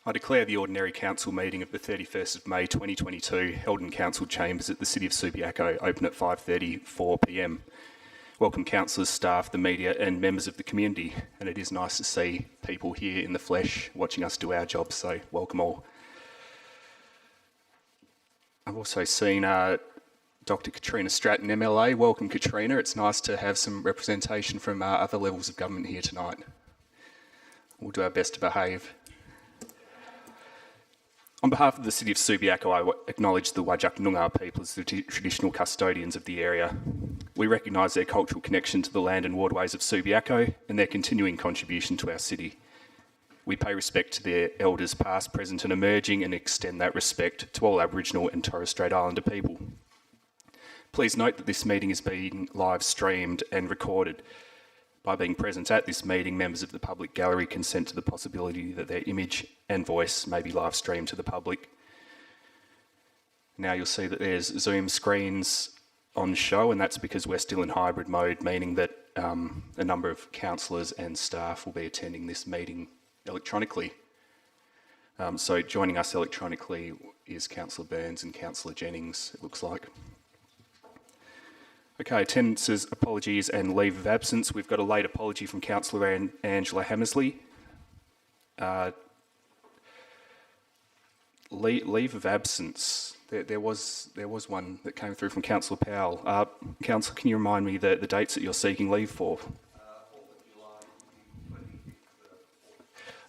I declare the ordinary council meeting of the 31st of May 2022 held in council chambers at the City of Subiaco open at 5:34 p.m. Welcome councillors, staff, the media and members of the community, and it is nice to see people here in the flesh watching us do our job, so welcome all. I've also seen Dr. Katrina Stratton, MLA. Welcome, Katrina. It's nice to have some representation from other levels of government here tonight. We'll do our best to behave. On behalf of the City of Subiaco, I acknowledge the Whadjuk Noongar people as the traditional custodians of the area. We recognise their cultural connection to the land and waterways of Subiaco and their continuing contribution to our city. We pay respect to their elders past, present and emerging, and extend that respect to all Aboriginal and Torres Strait Islander people. Please note that this meeting is being live streamed and recorded. By being present at this meeting, members of the public gallery consent to the possibility that their image and voice may be live streamed to the public. Now you'll see that there's Zoom screens on show, and that's because we're still in hybrid mode, meaning that a number of councillors and staff will be attending this meeting electronically. So joining us electronically is Councillor Burns and Councillor Jennings, it looks like. Okay, attendances, apologies and leave of absence. We've got a late apology from Councillor Angela Hammersley. Leave of absence. There was one that came through from Councillor Powell. Councillor, can you remind me the dates that you're seeking leave for? 4th of July.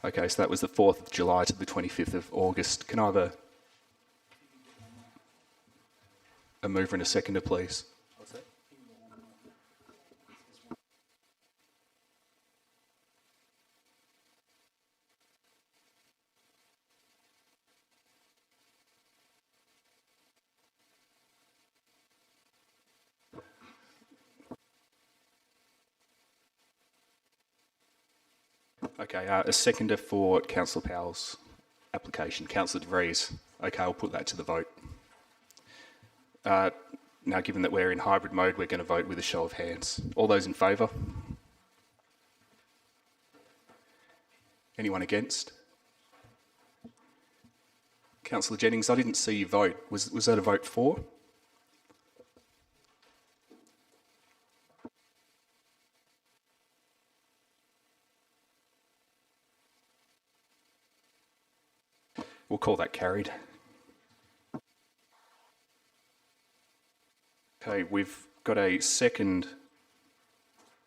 Okay, so that was the 4th of July to the 25th of August. Can I have a mover and a seconder, please? Okay, a seconder for Councillor Powell's application. Councillor De Vries. Okay, I'll put that to the vote. Now, given that we're in hybrid mode, we're going to vote with a show of hands. All those in favour? Anyone against? Councillor Jennings, I didn't see you vote. Was that a vote for? We'll call that carried. Okay, we've got a second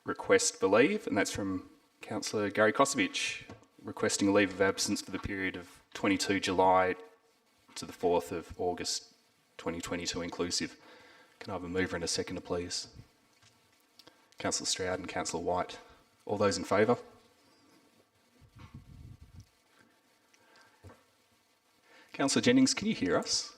request for leave, and that's from Councillor Gary Kosovich, requesting a leave of absence for the period of 22 July to the 4th of August 2022 inclusive. Can I have a mover and a seconder, please? Councillor Stroud and Councillor White. All those in favour? Councillor Jennings, can you hear us?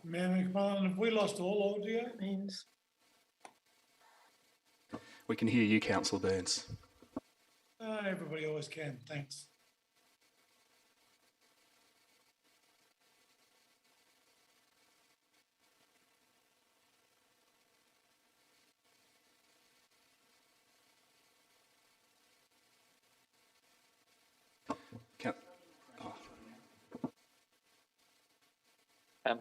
Mayor McMullen, have we lost all audio? Means We can hear you, Councillor Burns. everybody always can, thanks.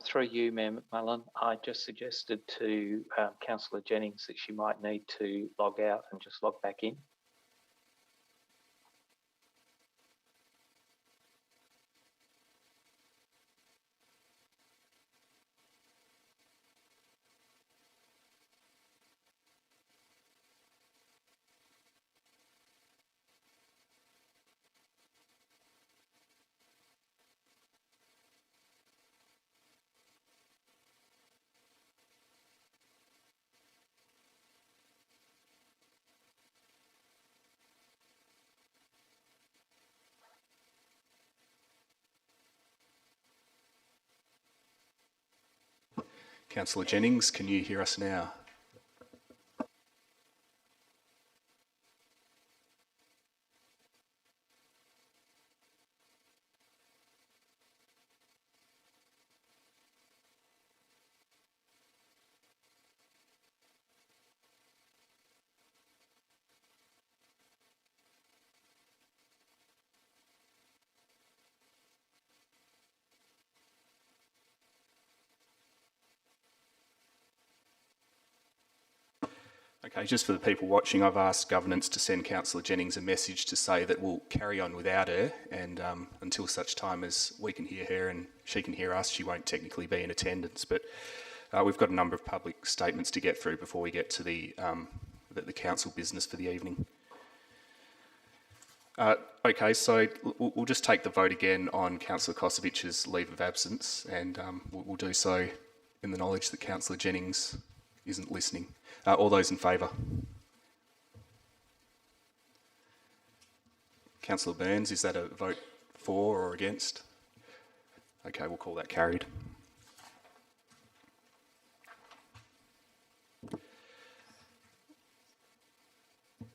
Through you, Mayor McMullen, I just suggested to Councillor Jennings that she might need to log out and just log back in. Councillor Jennings, can you hear us now? Okay, just for the people watching, I've asked governance to send Councillor Jennings a message to say that we'll carry on without her, and until such time as we can hear her and she can hear us, she won't technically be in attendance. But we've got a number of public statements to get through before we get to the council business for the evening. Okay, so we'll just take the vote again on Councillor Kosovic's leave of absence, and we'll do so in the knowledge that Councillor Jennings isn't listening. All those in favour? Councillor Burns, is that a vote for or against? Okay, we'll call that carried.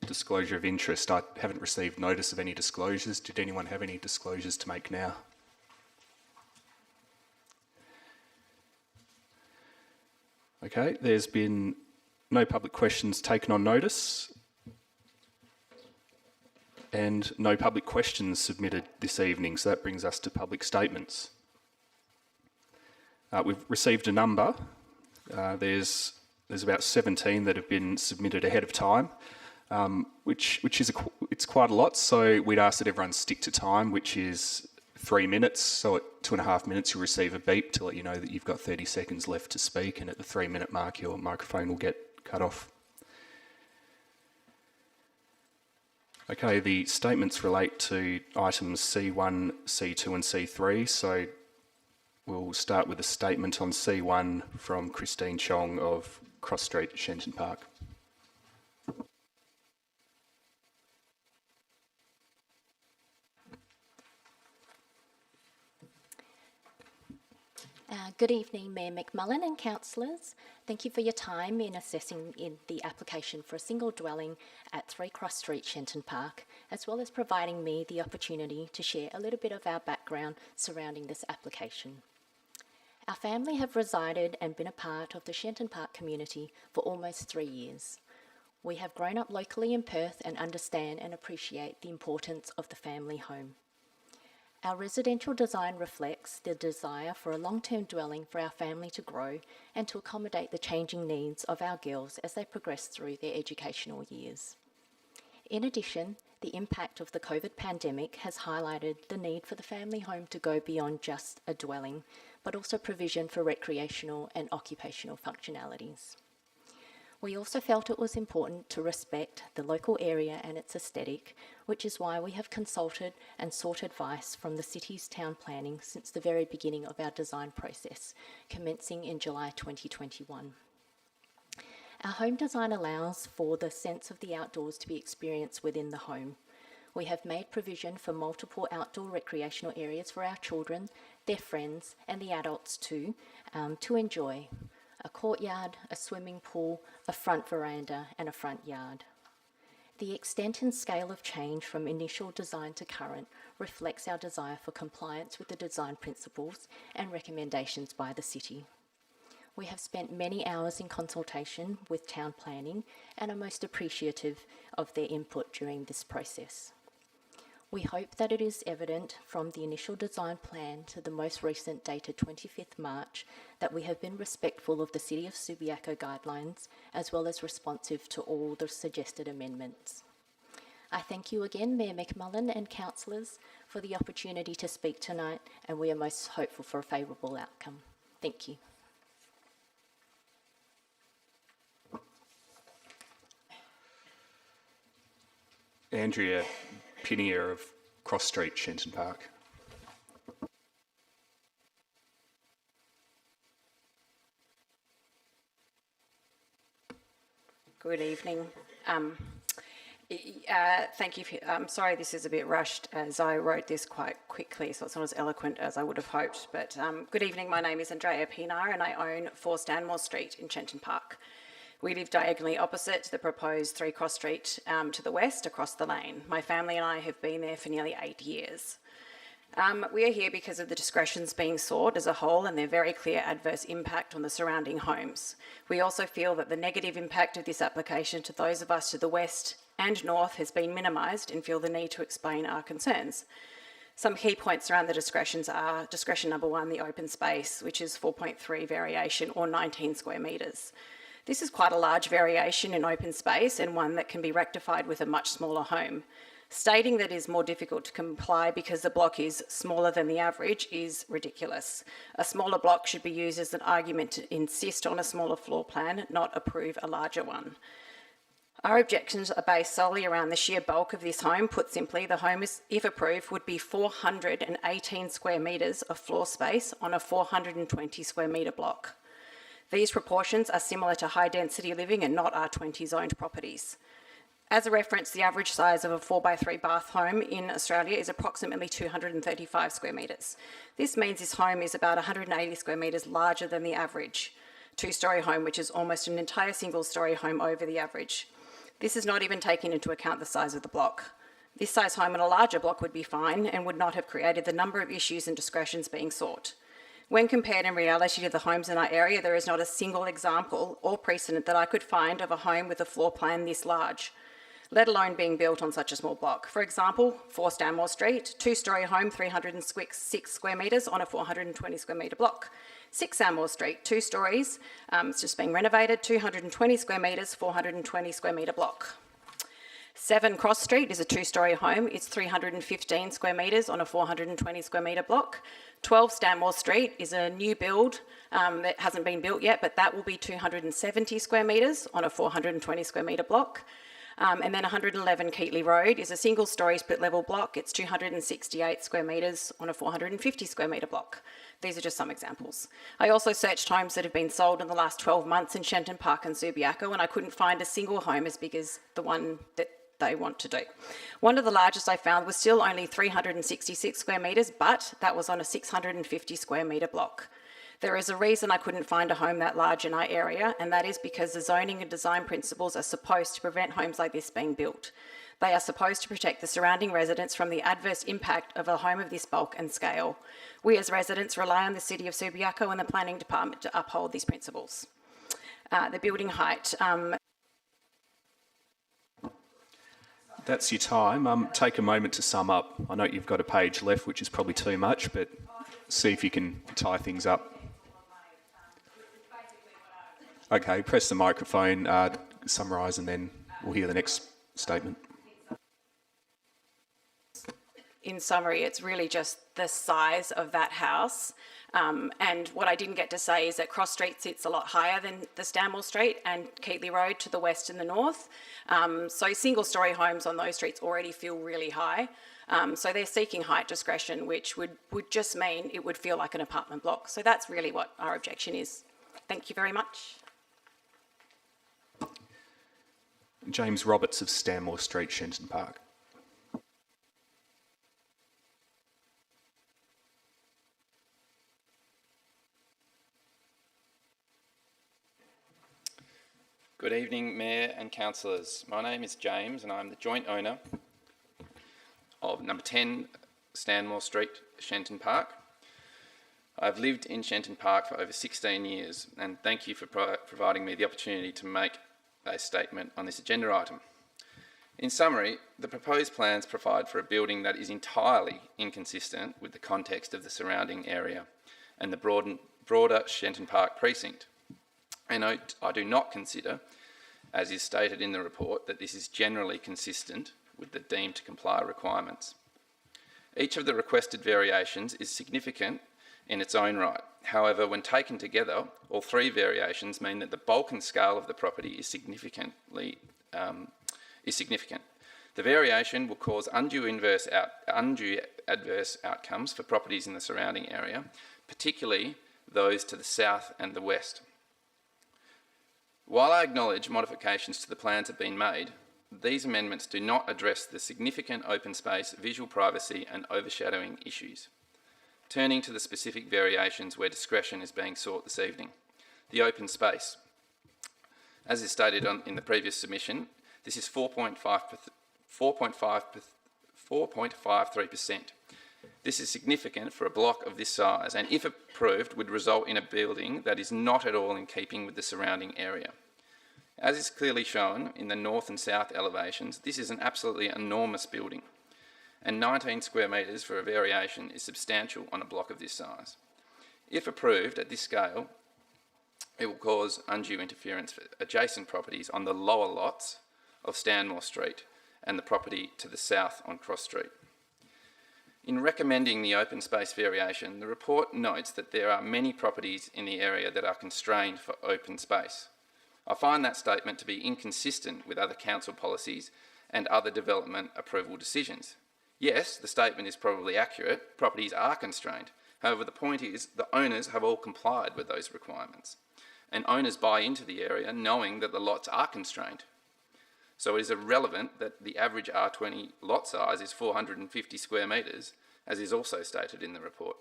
Disclosure of interest. I haven't received notice of any disclosures. Did anyone have any disclosures to make now? Okay, there's been no public questions taken on notice and no public questions submitted this evening, so that brings us to public statements. We've received a number. There's about 17 that have been submitted ahead of time, which is it's quite a lot, so we'd ask that everyone stick to time, which is 3 minutes. So at 2.5 minutes you'll receive a beep to let you know that you've got 30 seconds left to speak, and at the 3-minute mark your microphone will get cut off. Okay, the statements relate to items C1, C2 and C3, so we'll start with a statement on C1 from Christine Chong of Cross Street, Shenton Park. Good evening, Mayor McMullen and councillors. Thank you for your time in assessing the application for a single dwelling at 3 Cross Street, Shenton Park, as well as providing me the opportunity to share a little bit of our background surrounding this application. Our family have resided and been a part of the Shenton Park community for almost 3 years. We have grown up locally in Perth and understand and appreciate the importance of the family home. Our residential design reflects the desire for a long-term dwelling for our family to grow and to accommodate the changing needs of our girls as they progress through their educational years. In addition, the impact of the COVID pandemic has highlighted the need for the family home to go beyond just a dwelling, but also provision for recreational and occupational functionalities. We also felt it was important to respect the local area and its aesthetic, which is why we have consulted and sought advice from the city's town planning since the very beginning of our design process, commencing in July 2021. Our home design allows for the sense of the outdoors to be experienced within the home. We have made provision for multiple outdoor recreational areas for our children, their friends, and the adults too, to enjoy. A courtyard, a swimming pool, a front veranda, and a front yard. The extent and scale of change from initial design to current reflects our desire for compliance with the design principles and recommendations by the city. We have spent many hours in consultation with town planning and are most appreciative of their input during this process. We hope that it is evident from the initial design plan to the most recent dated 25th March that we have been respectful of the City of Subiaco guidelines as well as responsive to all the suggested amendments. I thank you again, Mayor McMullen and councillors, for the opportunity to speak tonight, and we are most hopeful for a favourable outcome. Thank you. Andrea Pinnier of Cross Street, Shenton Park. Good evening. Thank you. I'm sorry this is a bit rushed as I wrote this quite quickly, so it's not as eloquent as I would have hoped. But good evening, my name is Andrea Pinar and I own 4 Stanmore Street in Shenton Park. We live diagonally opposite the proposed 3 Cross Street to the west across the lane. My family and I have been there for nearly 8 years. We are here because of the discretions being sought as a whole and their very clear adverse impact on the surrounding homes. We also feel that the negative impact of this application to those of us to the west and north has been minimised and feel the need to explain our concerns. Some key points around the discretions are discretion number 1, the open space, which is 4.3 variation or 19 square metres. This is quite a large variation in open space and one that can be rectified with a much smaller home. Stating that it is more difficult to comply because the block is smaller than the average is ridiculous. A smaller block should be used as an argument to insist on a smaller floor plan, not approve a larger one. Our objections are based solely around the sheer bulk of this home. Put simply, the home, if approved, would be 418 square metres of floor space on a 420 square metre block. These proportions are similar to high-density living and not R20 zoned properties. As a reference, the average size of a 4x3 bath home in Australia is approximately 235 square metres. This means this home is about 180 square metres larger than the average 2-storey home, which is almost an entire single-storey home over the average. This is not even taking into account the size of the block. This size home in a larger block would be fine and would not have created the number of issues and discretions being sought. When compared in reality to the homes in our area, there is not a single example or precedent that I could find of a home with a floor plan this large, let alone being built on such a small block. For example, 4 Stanmore Street, 2-storey home, 306 square metres on a 420 square metre block. 6 Stanmore Street, 2 storeys, it's just being renovated, 220 square metres, 420 square metre block. 7 Cross Street is a 2-storey home. It's 315 square metres on a 420 square metre block. 12 Stanmore Street is a new build that hasn't been built yet, but that will be 270 square metres on a 420 square metre block. And then 111 Keatley Road is a single-storey split-level block. It's 268 square metres on a 450 square metre block. These are just some examples. I also searched homes that have been sold in the last 12 months in Shenton Park and Subiaco, and I couldn't find a single home as big as the one that they want to do. One of the largest I found was still only 366 square metres, but that was on a 650 square metre block. There is a reason I couldn't find a home that large in our area, and that is because the zoning and design principles are supposed to prevent homes like this being built. They are supposed to protect the surrounding residents from the adverse impact of a home of this bulk and scale. We as residents rely on the City of Subiaco and the Planning Department to uphold these principles. The building height. That's your time. Take a moment to sum up. I know you've got a page left, which is probably too much, but see if you can tie things up. Okay, press the microphone, summarise, and then we'll hear the next statement. In summary, it's really just the size of that house. And what I didn't get to say is that Cross Street sits a lot higher than the Stanmore Street and Keatley Road to the west and the north. So single-storey homes on those streets already feel really high. So they're seeking height discretion, which would just mean it would feel like an apartment block. So that's really what our objection is. Thank you very much. James Roberts of Stanmore Street, Shenton Park. Good evening, Mayor and Councillors. My name is James and I'm the joint owner of number 10 Stanmore Street, Shenton Park. I've lived in Shenton Park for over 16 years and thank you for providing me the opportunity to make a statement on this agenda item. In summary, the proposed plans provide for a building that is entirely inconsistent with the context of the surrounding area and the broader Shenton Park precinct. And I do not consider, as is stated in the report, that this is generally consistent with the deemed to comply requirements. Each of the requested variations is significant in its own right. However, when taken together, all 3 variations mean that the bulk and scale of the property is significant. The variation will cause undue adverse outcomes for properties in the surrounding area, particularly those to the south and the west. While I acknowledge modifications to the plans have been made, these amendments do not address the significant open space, visual privacy and overshadowing issues. Turning to the specific variations where discretion is being sought this evening. The open space. As is stated in the previous submission, this is 4.53%. This is significant for a block of this size and, if approved, would result in a building that is not at all in keeping with the surrounding area. As is clearly shown in the north and south elevations, this is an absolutely enormous building, and 19 square metres for a variation is substantial on a block of this size. If approved at this scale, it will cause undue interference for adjacent properties on the lower lots of Stanmore Street and the property to the south on Cross Street. In recommending the open space variation, the report notes that there are many properties in the area that are constrained for open space. I find that statement to be inconsistent with other council policies and other development approval decisions. Yes, the statement is probably accurate, properties are constrained. However, the point is the owners have all complied with those requirements, and owners buy into the area knowing that the lots are constrained. So it is irrelevant that the average R20 lot size is 450 square metres, as is also stated in the report.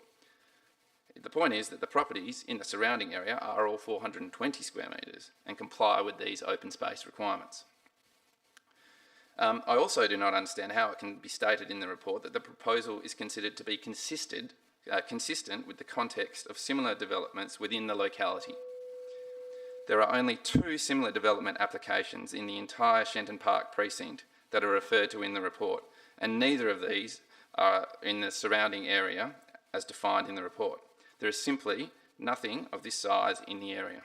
The point is that the properties in the surrounding area are all 420 square metres and comply with these open space requirements. I also do not understand how it can be stated in the report that the proposal is considered to be consistent with the context of similar developments within the locality. There are only 2 similar development applications in the entire Shenton Park precinct that are referred to in the report, and neither of these are in the surrounding area as defined in the report. There is simply nothing of this size in the area.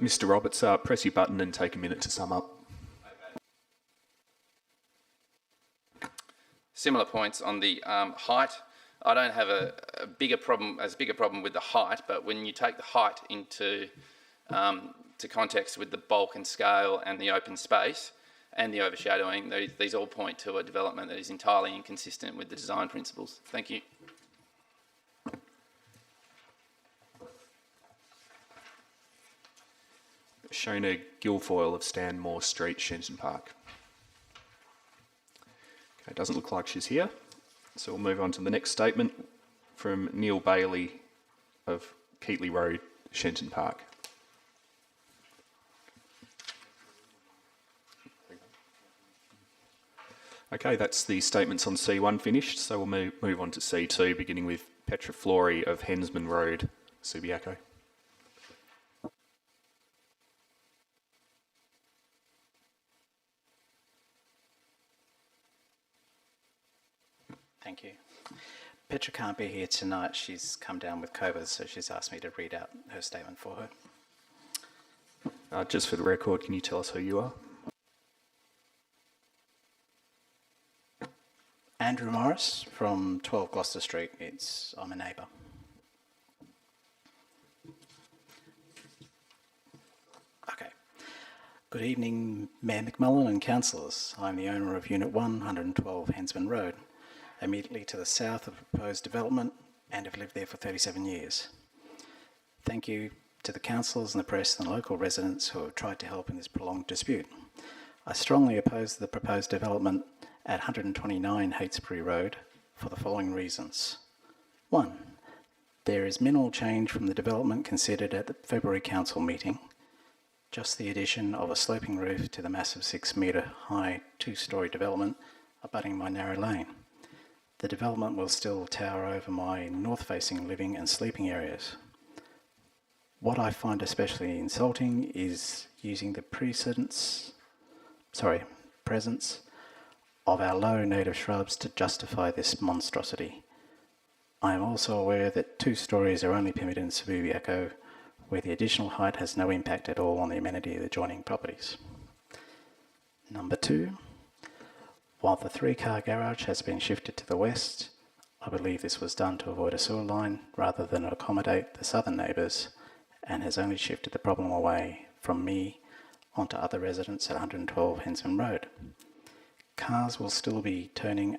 Mr. Roberts, press your button and take a minute to sum up. Similar points on the height. I don't have a bigger problem with the height, but when you take the height into to context with the bulk and scale and the open space and the overshadowing, these all point to a development that is entirely inconsistent with the design principles. Thank you. Shona Guilfoyle of Stanmore Street, Shenton Park. Okay, doesn't look like she's here. So we'll move on to the next statement from Neil Bailey of Keatley Road, Shenton Park. Okay, that's the statements on C1 finished, so we'll move on to C2, beginning with Petra Flory of Hensman Road, Subiaco. Thank you. Petra can't be here tonight. She's come down with COVID, so she's asked me to read out her statement for her. Just for the record, can you tell us who you are? Andrew Morris from 12 Gloucester Street. I'm a neighbour. Okay. Good evening, Mayor McMullen and councillors. I'm the owner of Unit 1, 112 Hensman Road, immediately to the south of proposed development, and have lived there for 37 years. Thank you to the councillors and the press and local residents who have tried to help in this prolonged dispute. I strongly oppose the proposed development at 129 Heytesbury Road for the following reasons. 1. There is minimal change from the development considered at the February council meeting, just the addition of a sloping roof to the massive 6-metre high 2-storey development abutting my narrow lane. The development will still tower over my north-facing living and sleeping areas. What I find especially insulting is using the presence of our low native shrubs to justify this monstrosity. I am also aware that 2 stories are only permitted in Subiaco, where the additional height has no impact at all on the amenity of the adjoining properties. Number 2. While the 3-car garage has been shifted to the west, I believe this was done to avoid a sewer line rather than accommodate the southern neighbours, and has only shifted the problem away from me onto other residents at 112 Hensman Road. Cars will still be turning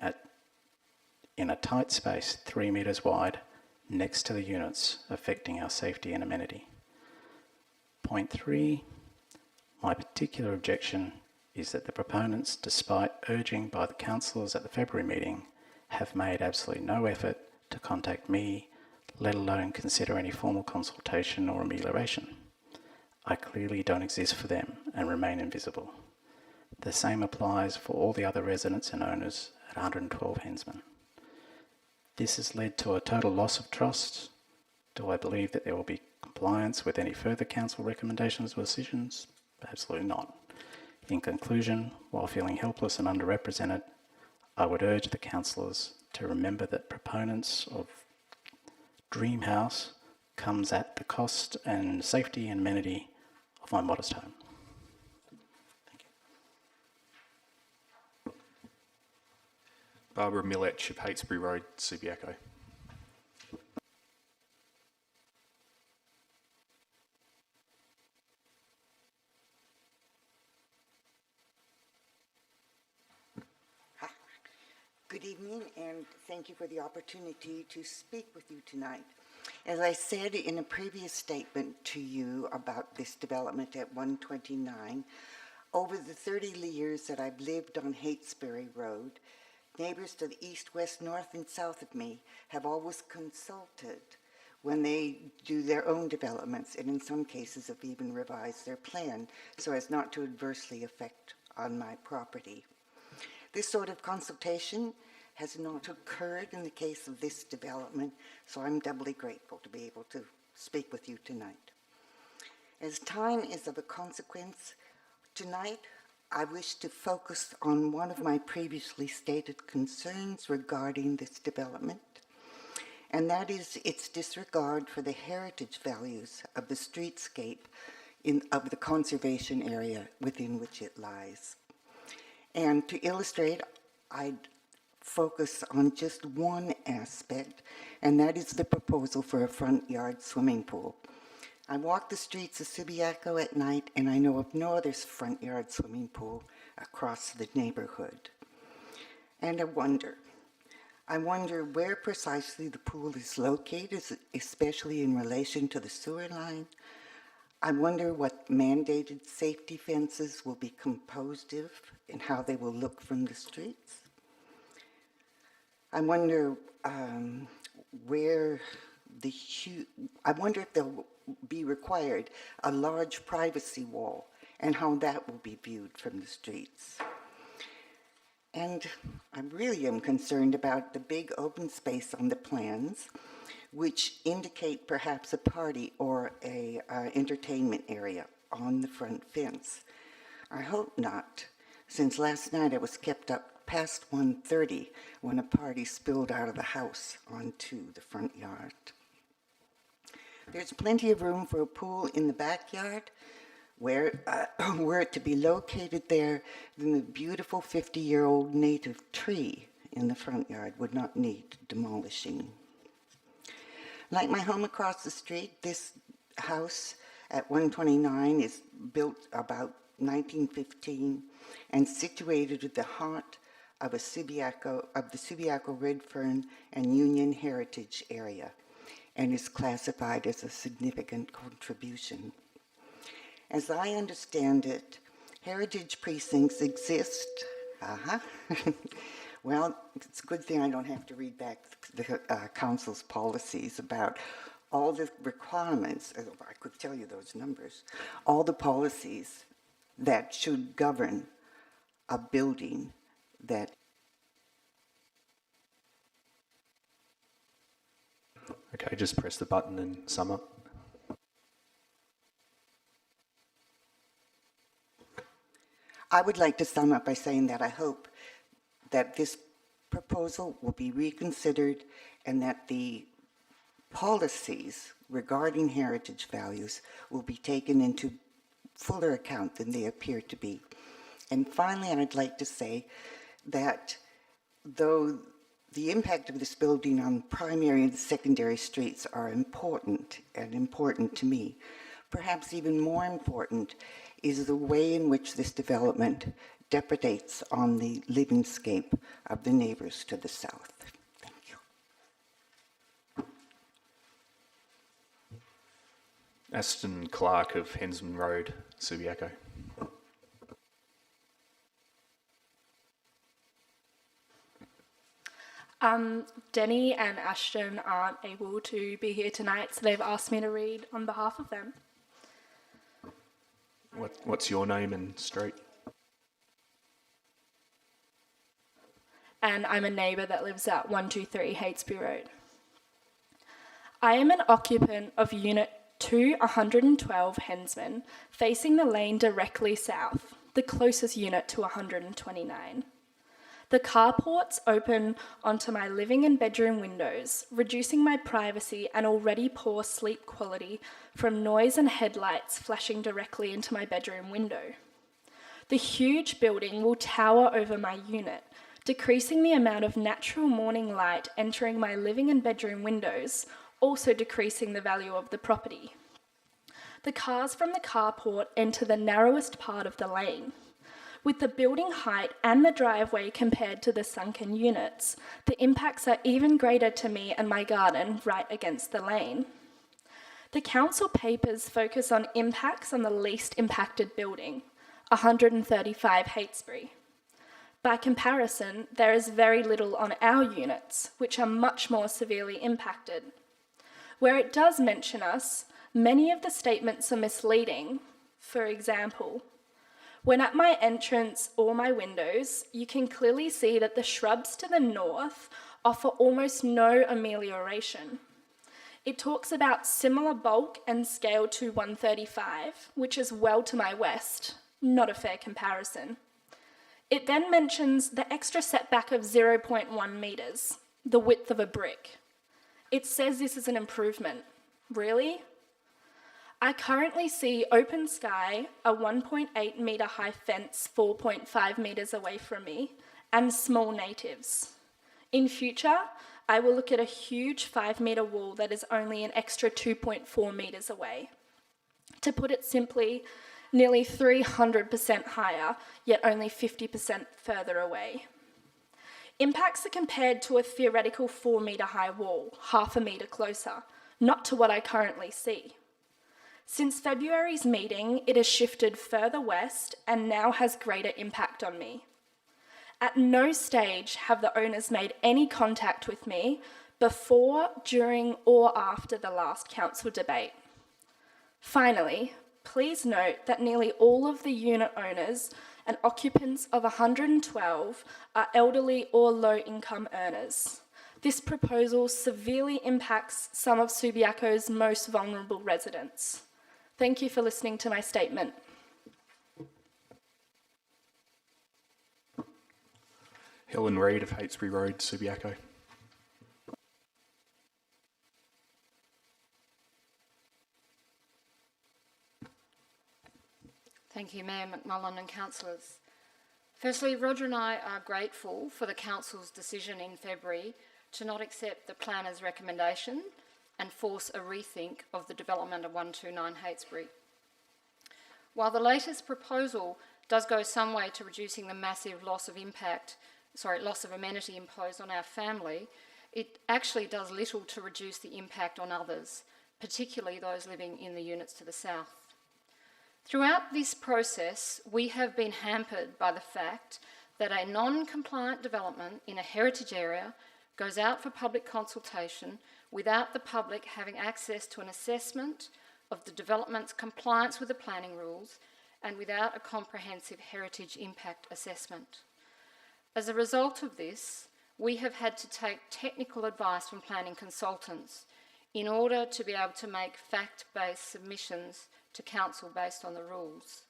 in a tight space 3 metres wide next to the units, affecting our safety and amenity. Point 3. My particular objection is that the proponents, despite urging by the councillors at the February meeting, have made absolutely no effort to contact me, let alone consider any formal consultation or amelioration. I clearly don't exist for them and remain invisible. The same applies for all the other residents and owners at 112 Hensman. This has led to a total loss of trust. Do I believe that there will be compliance with any further council recommendations or decisions? Absolutely not. In conclusion, while feeling helpless and underrepresented, I would urge the councillors to remember that proponents of Dream House comes at the cost and safety and amenity of my modest home. Thank you. Barbara Milletch of Heytesbury Road, Subiaco. Good evening, and thank you for the opportunity to speak with you tonight. As I said in a previous statement to you about this development at 129, over the 30 years that I've lived on Heytesbury Road, neighbors to the east, west, north, and south of me have always consulted when they do their own developments, and in some cases have even revised their plan so as not to adversely affect on my property. This sort of consultation has not occurred in the case of this development, so I'm doubly grateful to be able to speak with you tonight. As time is of a consequence, tonight I wish to focus on one of my previously stated concerns regarding this development, and that is its disregard for the heritage values of the streetscape of the conservation area within which it lies. And to illustrate, I'd focus on just one aspect, and that is the proposal for a front yard swimming pool. I walk the streets of Subiaco at night, and I know of no other front yard swimming pool across the neighborhood. And I wonder where precisely the pool is located, especially in relation to the sewer line. I wonder what mandated safety fences will be composed of and how they will look from the streets. I wonder I wonder if there'll be required a large privacy wall and how that will be viewed from the streets. And I really am concerned about the big open space on the plans, which indicate perhaps a party or a entertainment area on the front fence. I hope not, since last night I was kept up past 1:30 when a party spilled out of the house onto the front yard. There's plenty of room for a pool in the backyard. Were it to be located there, then the beautiful 50-year-old native tree in the front yard would not need demolishing. Like my home across the street, this house at 129 is built about 1915 and situated at the heart of the Subiaco Red Fern and Union Heritage area, and is classified as a significant contribution. As I understand it, heritage precincts exist. Well, it's a good thing I don't have to read back the council's policies about all the requirements. I could tell you those numbers. All the policies that should govern a building that. Okay, just press the button and sum up. I would like to sum up by saying that I hope that this proposal will be reconsidered and that the policies regarding heritage values will be taken into fuller account than they appear to be. And finally, I'd like to say that though the impact of this building on primary and secondary streets are important to me, perhaps even more important is the way in which this development depredates on the livingscape of the neighbors to the south. Thank you. Aston Clark of Hensman Road, Subiaco. Denny and Ashton aren't able to be here tonight, so they've asked me to read on behalf of them. What's your name and street? And I'm a neighbour that lives at 123 Heytesbury Road. I am an occupant of Unit 212 Hensman, facing the lane directly south, the closest unit to 129. The carports open onto my living and bedroom windows, reducing my privacy and already poor sleep quality from noise and headlights flashing directly into my bedroom window. The huge building will tower over my unit, decreasing the amount of natural morning light entering my living and bedroom windows, also decreasing the value of the property. The cars from the carport enter the narrowest part of the lane. With the building height and the driveway compared to the sunken units, the impacts are even greater to me and my garden right against the lane. The council papers focus on impacts on the least impacted building, 135 Heytesbury. By comparison, there is very little on our units, which are much more severely impacted. Where it does mention us, many of the statements are misleading. For example, when at my entrance or my windows, you can clearly see that the shrubs to the north offer almost no amelioration. It talks about similar bulk and scale to 135, which is well to my west, not a fair comparison. It then mentions the extra setback of 0.1 metres, the width of a brick. It says this is an improvement. Really? I currently see open sky, a 1.8 metre high fence 4.5 metres away from me, and small natives. In future, I will look at a huge 5 metre wall that is only an extra 2.4 metres away. To put it simply, nearly 300% higher, yet only 50% further away. Impacts are compared to a theoretical 4 metre high wall, half a metre closer, not to what I currently see. Since February's meeting, it has shifted further west and now has greater impact on me. At no stage have the owners made any contact with me before, during, or after the last council debate. Finally, please note that nearly all of the unit owners and occupants of 112 are elderly or low-income earners. This proposal severely impacts some of Subiaco's most vulnerable residents. Thank you for listening to my statement. Helen Reid of Heytesbury Road, Subiaco. Thank you, Mayor McMullen and councillors. Firstly, Roger and I are grateful for the council's decision in February to not accept the planner's recommendation and force a rethink of the development of 129 Heytesbury. While the latest proposal does go some way to reducing the massive loss of amenity imposed on our family, it actually does little to reduce the impact on others, particularly those living in the units to the south. Throughout this process, we have been hampered by the fact that a non-compliant development in a heritage area goes out for public consultation without the public having access to an assessment of the development's compliance with the planning rules and without a comprehensive heritage impact assessment. As a result of this, we have had to take technical advice from planning consultants in order to be able to make fact-based submissions to council based on the rules.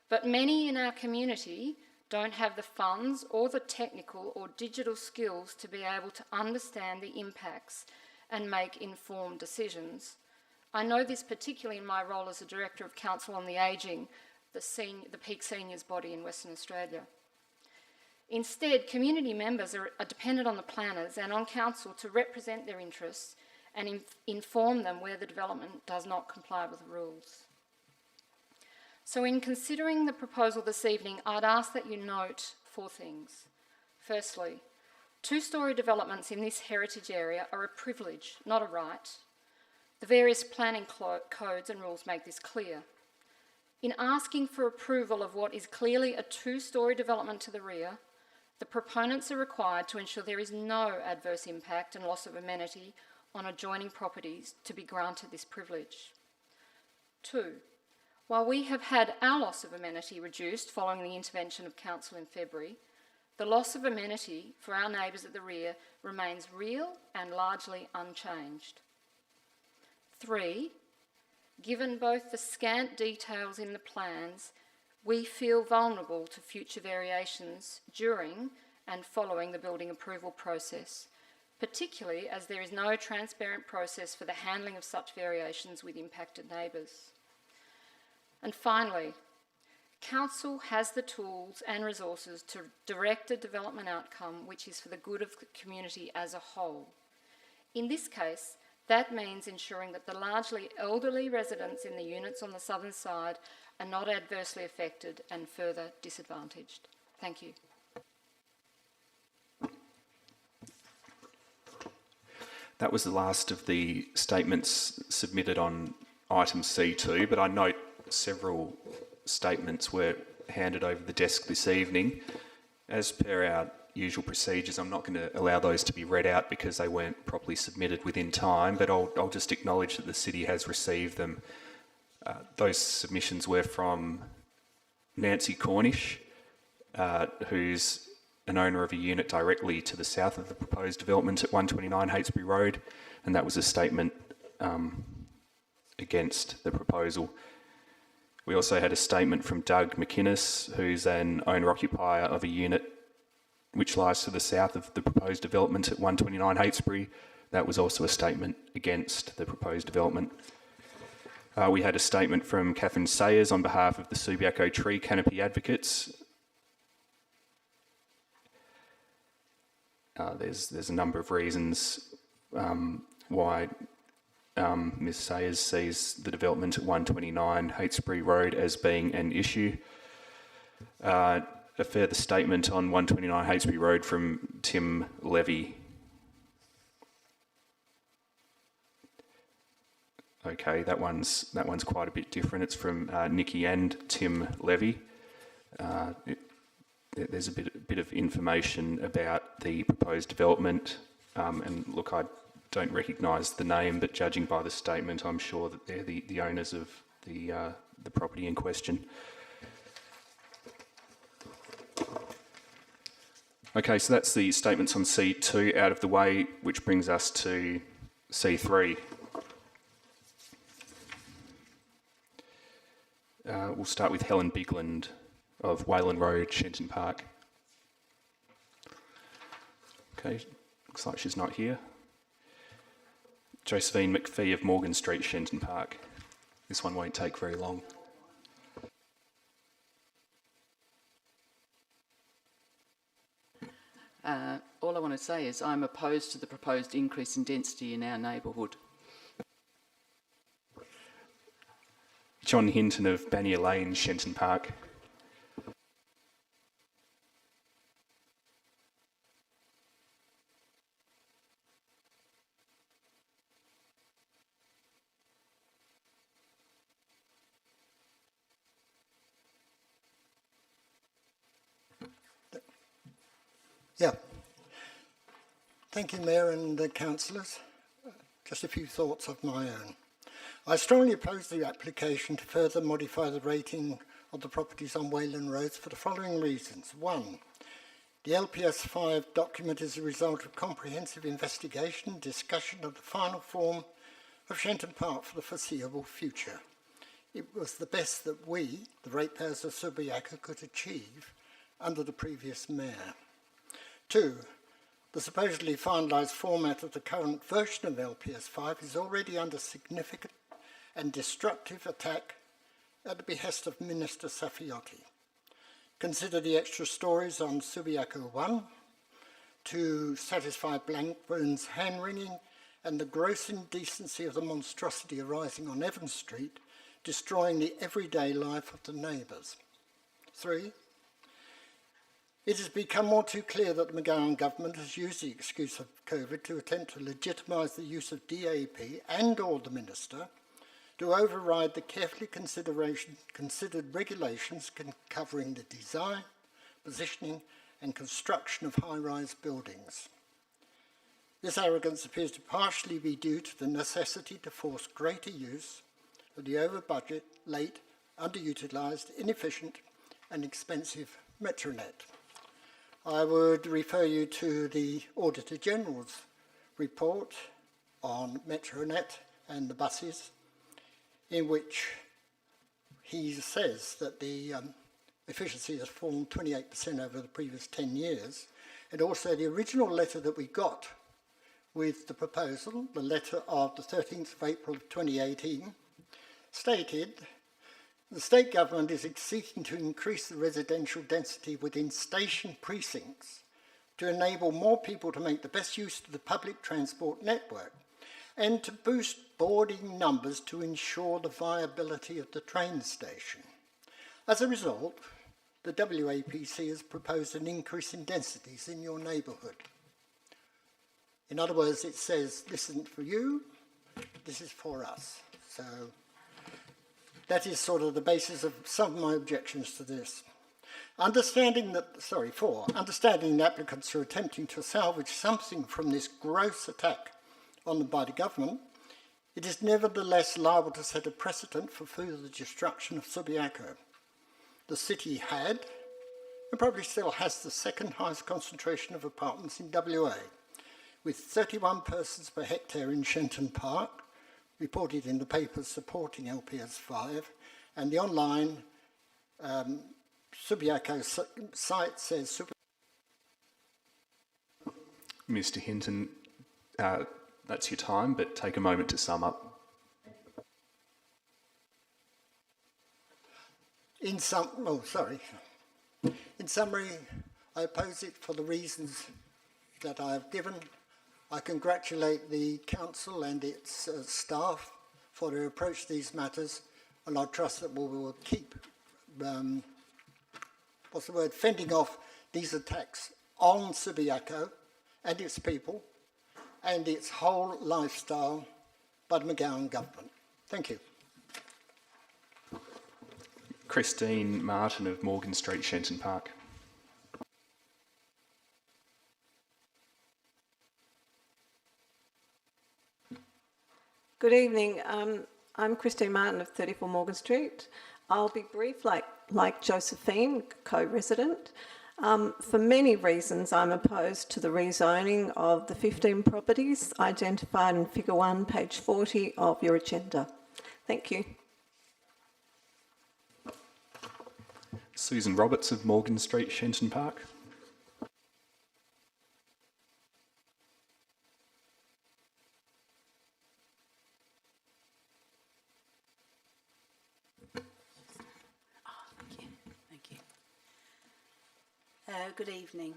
But many in our community don't have the funds or the technical or digital skills to be able to understand the impacts and make informed decisions. I know this particularly in my role as a Director of Council on the Ageing, the peak seniors body in Western Australia. Instead, community members are dependent on the planners and on council to represent their interests and inform them where the development does not comply with the rules. So in considering the proposal this evening, I'd ask that you note 4 things. Firstly, 2-storey developments in this heritage area are a privilege, not a right. The various planning codes and rules make this clear. In asking for approval of what is clearly a 2-storey development to the rear, The proponents are required to ensure there is no adverse impact and loss of amenity on adjoining properties to be granted this privilege. 2. While we have had our loss of amenity reduced following the intervention of Council in February, the loss of amenity for our neighbours at the rear remains real and largely unchanged. 3. Given both the scant details in the plans, we feel vulnerable to future variations during and following the building approval process, particularly as there is no transparent process for the handling of such variations with impacted neighbours. And finally, Council has the tools and resources to direct a development outcome which is for the good of the community as a whole. In this case, that means ensuring that the largely elderly residents in the units on the southern side are not adversely affected and further disadvantaged. Thank you. That was the last of the statements submitted on item C2, but I note several statements were handed over the desk this evening. As per our usual procedures, I'm not going to allow those to be read out because they weren't properly submitted within time, but I'll just acknowledge that the City has received them. Those submissions were from Nancy Cornish, who's an owner of a unit directly to the south of the proposed development at 129 Heytesbury Road, and that was a statement against the proposal. We also had a statement from Doug McInnes, who's an owner-occupier of a unit which lies to the south of the proposed development at 129 Heytesbury. That was also a statement against the proposed development. We had a statement from Catherine Sayers on behalf of the Subiaco Tree Canopy Advocates. There's a number of reasons why Ms Sayers sees the development at 129 Heytesbury Road as being an issue. A further statement on 129 Heytesbury Road from Tim Levy. Okay, that one's quite a bit different. It's from Nikki and Tim Levy. There's a bit of information about the proposed development, and look, I don't recognise the name, but judging by the statement, I'm sure that they're the owners of the property in question. Okay, so that's the statements on C2 out of the way, which brings us to C3. We'll start with Helen Bigland of Wayland Road, Shenton Park. Okay, looks like she's not here. Josephine McPhee of Morgan Street, Shenton Park. This one won't take very long. All I want to say is I'm opposed to the proposed increase in density in our neighbourhood. John Hinton of Banier Lane, Shenton Park. Yeah. Thank you, Mayor and the councillors. Just a few thoughts of my own. I strongly oppose the application to further modify the rating of the properties on Wayland Roads for the following reasons. 1. The LPS 5 document is a result of comprehensive investigation and discussion of the final form of Shenton Park for the foreseeable future. It was the best that we, the ratepayers of Subiaco, could achieve under the previous mayor. 2. The supposedly finalised format of the current version of LPS 5 is already under significant and destructive attack at the behest of Minister Safiotti. Consider the extra stories on Subiaco 1 to satisfy Blankburn's hand-wringing and the gross indecency of the monstrosity arising on Evans Street, destroying the everyday life of the neighbours. 3. It has become all too clear that the McGowan government has used the excuse of COVID to attempt to legitimise the use of DAP and or the minister to override the carefully considered regulations covering the design, positioning and construction of high-rise buildings. This arrogance appears to partially be due to the necessity to force greater use of the over-budget, late, underutilised, inefficient and expensive Metronet. I would refer you to the Auditor General's report on Metronet and the buses, in which he says that the efficiency has fallen 28% over the previous 10 years, and also the original letter that we got with the proposal, the letter of the 13th of April of 2018, stated the state government is seeking to increase the residential density within station precincts to enable more people to make the best use of the public transport network and to boost boarding numbers to ensure the viability of the train station. As a result, the WAPC has proposed an increase in densities in your neighbourhood. In other words, it says, this isn't for you, this is for us. So that is sort of the basis of some of my objections to this. Understanding that applicants are attempting to salvage something from this gross attack on them by the government, it is nevertheless liable to set a precedent for further destruction of Subiaco. The city had, and probably still has, the second highest concentration of apartments in WA, with 31 persons per hectare in Shenton Park, reported in the papers supporting LPS 5, and the online Subiaco site says... Mr. Hinton, that's your time, but take a moment to sum up. In summary, I oppose it for the reasons that I have given. I congratulate the council and its staff for their approach to these matters, and I trust that we will keep, fending off these attacks on Subiaco and its people and its whole lifestyle by the McGowan government. Thank you. Christine Martin of Morgan Street, Shenton Park. Good evening. I'm Christine Martin of 34 Morgan Street. I'll be brief, like Josephine, co-resident. For many reasons, I'm opposed to the rezoning of the 15 properties identified in Figure 1, page 40 of your agenda. Thank you. Susan Roberts of Morgan Street, Shenton Park. Good evening.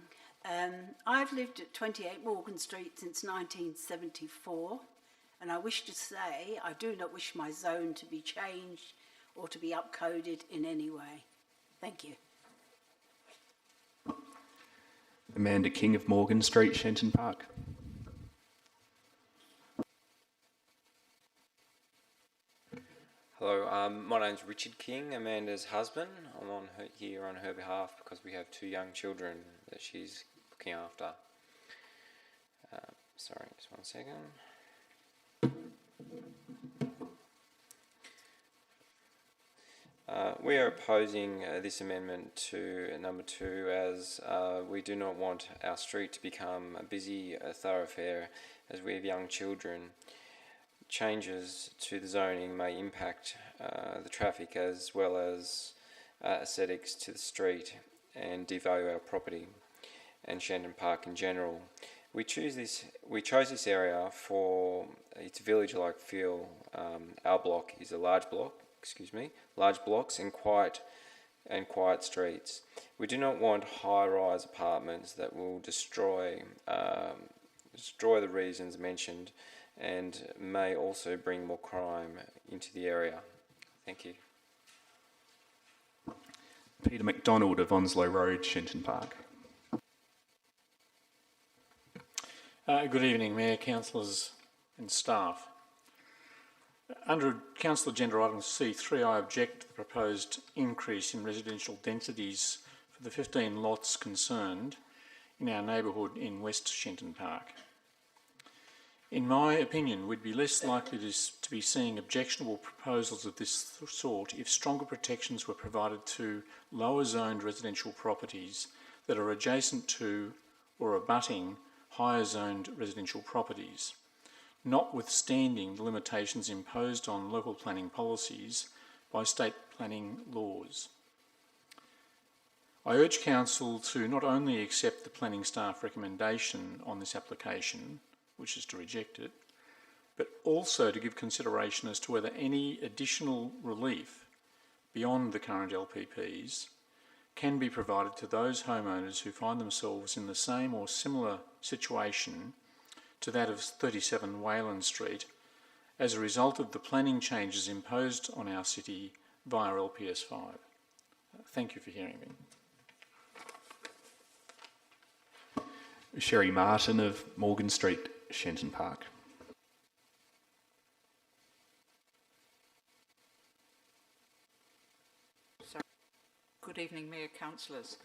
I've lived at 28 Morgan Street since 1974, and I wish to say I do not wish my zone to be changed or to be upcoded in any way. Thank you. Amanda King of Morgan Street, Shenton Park. Hello, my name's Richard King, Amanda's husband. I'm here on her behalf because we have 2 young children that she's looking after. Sorry, just 1 second. We are opposing this amendment to number 2 as we do not want our street to become a busy thoroughfare as we have young children. Changes to the zoning may impact the traffic as well as aesthetics to the street and devalue our property and Shenton Park in general. We chose this area for its village-like feel. Our block is a large blocks and quiet streets. We do not want high-rise apartments that will destroy the reasons mentioned and may also bring more crime into the area. Thank you. Peter McDonald of Onslow Road, Shenton Park. Good evening, Mayor, Councillors and staff. Under Council Agenda Item C3, I object to the proposed increase in residential densities for the 15 lots concerned in our neighbourhood in West Shenton Park. In my opinion, we'd be less likely to be seeing objectionable proposals of this sort if stronger protections were provided to lower zoned residential properties that are adjacent to or abutting higher zoned residential properties, notwithstanding the limitations imposed on local planning policies by state planning laws. I urge Council to not only accept the planning staff recommendation on this application, which is to reject it, but also to give consideration as to whether any additional relief beyond the current LPPs can be provided to those homeowners who find themselves in the same or similar situation to that of 37 Wayland Street as a result of the planning changes imposed on our city via LPS 5. Thank you for hearing me. Sherry Martin of Morgan Street, Shenton Park. Good evening, Mayor, Councillors.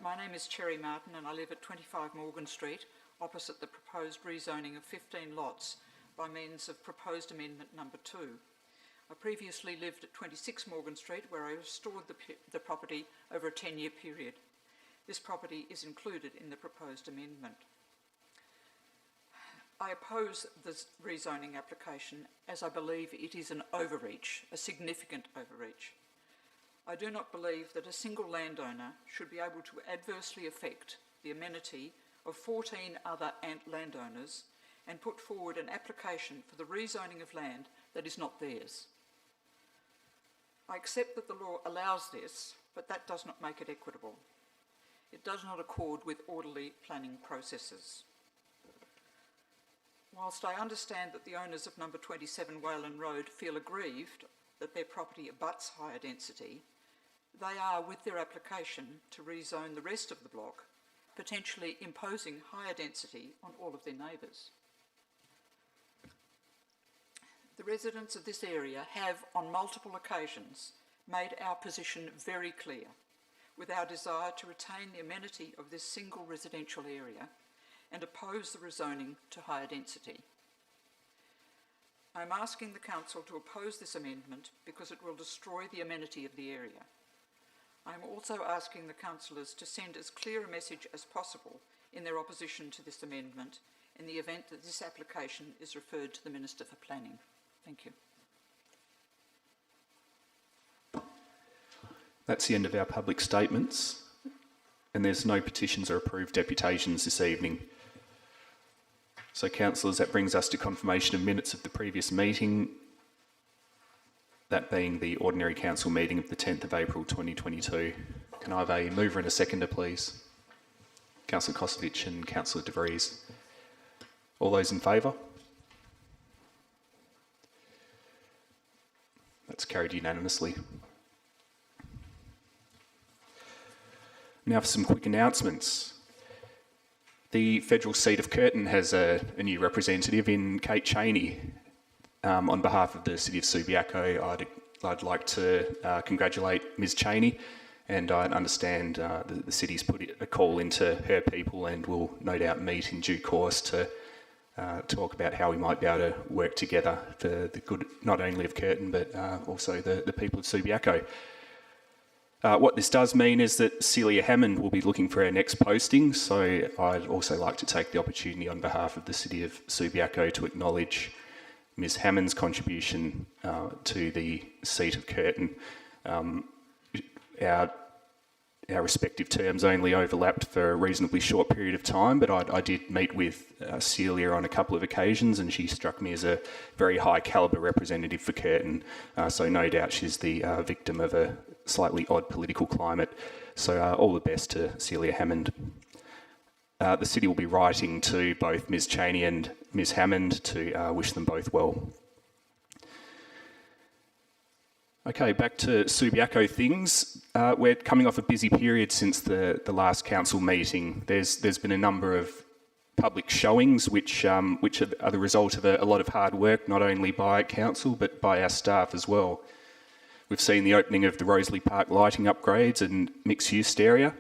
My name is Cherry Martin and I live at 25 Morgan Street, opposite the proposed rezoning of 15 lots by means of proposed amendment number 2. I previously lived at 26 Morgan Street where I restored the property over a 10-year period. This property is included in the proposed amendment. I oppose this rezoning application as I believe it is an overreach, a significant overreach. I do not believe that a single landowner should be able to adversely affect the amenity of 14 other landowners and put forward an application for the rezoning of land that is not theirs. I accept that the law allows this, but that does not make it equitable. It does not accord with orderly planning processes. Whilst I understand that the owners of number 27 Wayland Road feel aggrieved that their property abuts higher density, they are, with their application to rezone the rest of the block, potentially imposing higher density on all of their neighbours. The residents of this area have, on multiple occasions, made our position very clear, with our desire to retain the amenity of this single residential area and oppose the rezoning to higher density. I am asking the Council to oppose this amendment because it will destroy the amenity of the area. I am also asking the councillors to send as clear a message as possible in their opposition to this amendment in the event that this application is referred to the Minister for Planning. Thank you. That's the end of our public statements, and there's no petitions or approved deputations this evening. So, councillors, that brings us to confirmation of minutes of the previous meeting, that being the ordinary council meeting of the 10th of April 2022. Can I have a mover and a seconder, please? Councillor Kosovich and Councillor De Vries. All those in favour? That's carried unanimously. Now for some quick announcements. The federal seat of Curtin has a new representative in Kate Cheney. On behalf of the City of Subiaco, I'd like to congratulate Ms Cheney, and I understand the City's put a call into her people and will no doubt meet in due course to talk about how we might be able to work together for the good not only of Curtin but also the people of Subiaco. What this does mean is that Celia Hammond will be looking for her next posting, so I'd also like to take the opportunity on behalf of the City of Subiaco to acknowledge Ms Hammond's contribution to the seat of Curtin. Our respective terms only overlapped for a reasonably short period of time, but I did meet with Celia on a couple of occasions, and she struck me as a very high calibre representative for Curtin, so no doubt she's the victim of a slightly odd political climate. So all the best to Celia Hammond. The City will be writing to both Ms Cheney and Ms Hammond to wish them both well. Okay, back to Subiaco things. We're coming off a busy period since the last council meeting. There's been a number of public showings which are the result of a lot of hard work, not only by council but by our staff as well. We've seen the opening of the Rosalie Park lighting upgrades and mixed-use area.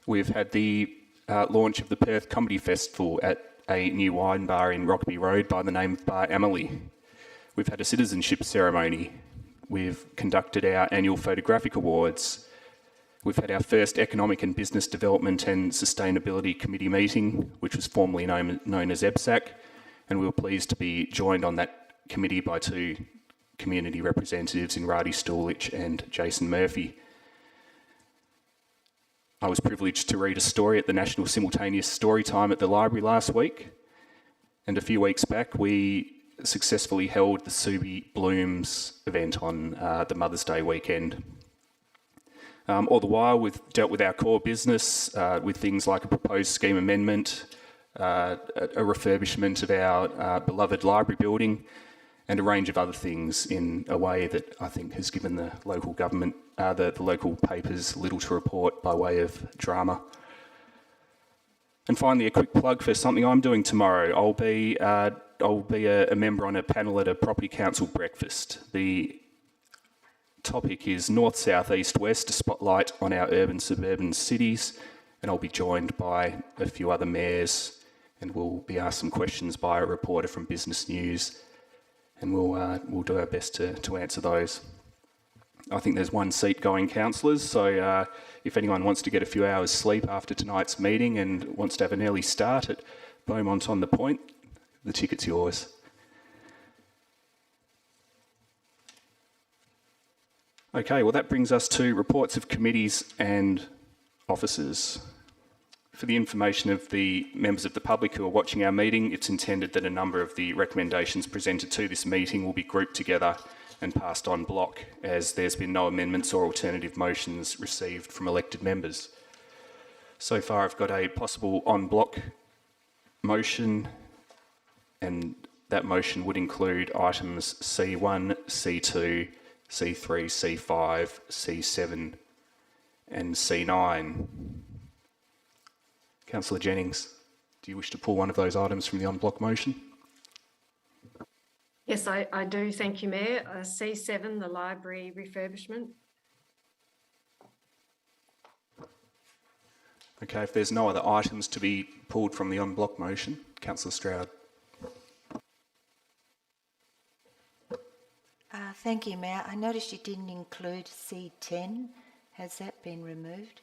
We've had the launch of the Perth Comedy Festival at a new wine bar in Rockaby Road by the name of Bar Emily. We've had a citizenship ceremony. We've conducted our annual photographic awards. We've had our first Economic and Business Development and Sustainability Committee meeting, which was formerly known as EBSAC, and we were pleased to be joined on that committee by two community representatives in Radi Stulich and Jason Murphy. I was privileged to read a story at the National Simultaneous Story Time at the library last week, and a few weeks back we successfully held the Subi Blooms event on the Mother's Day weekend. All the while we've dealt with our core business with things like a proposed scheme amendment, a refurbishment of our beloved library building, and a range of other things in a way that I think has given the local government, the local papers little to report by way of drama. And finally, a quick plug for something I'm doing tomorrow. I'll be a member on a panel at a property council breakfast. The topic is North, South, East, West, a spotlight on our urban-suburban cities, and I'll be joined by a few other mayors, and we'll be asked some questions by a reporter from Business News, and we'll do our best to answer those. I think there's one seat going, councillors, so if anyone wants to get a few hours sleep after tonight's meeting and wants to have an early start at Beaumont on the Point, the ticket's yours. Okay, well that brings us to reports of committees and officers. For the information of the members of the public who are watching our meeting, it's intended that a number of the recommendations presented to this meeting will be grouped together and passed en bloc, as there's been no amendments or alternative motions received from elected members. So far I've got a possible en bloc motion, and that motion would include items C1, C2, C3, C5, C7 and C9. Councillor Jennings, do you wish to pull one of those items from the en bloc motion? Yes, I do. Thank you, Mayor. C7, the library refurbishment. Okay, if there's no other items to be pulled from the en bloc motion, Councillor Stroud. Thank you, Mayor. I noticed you didn't include C10. Has that been removed?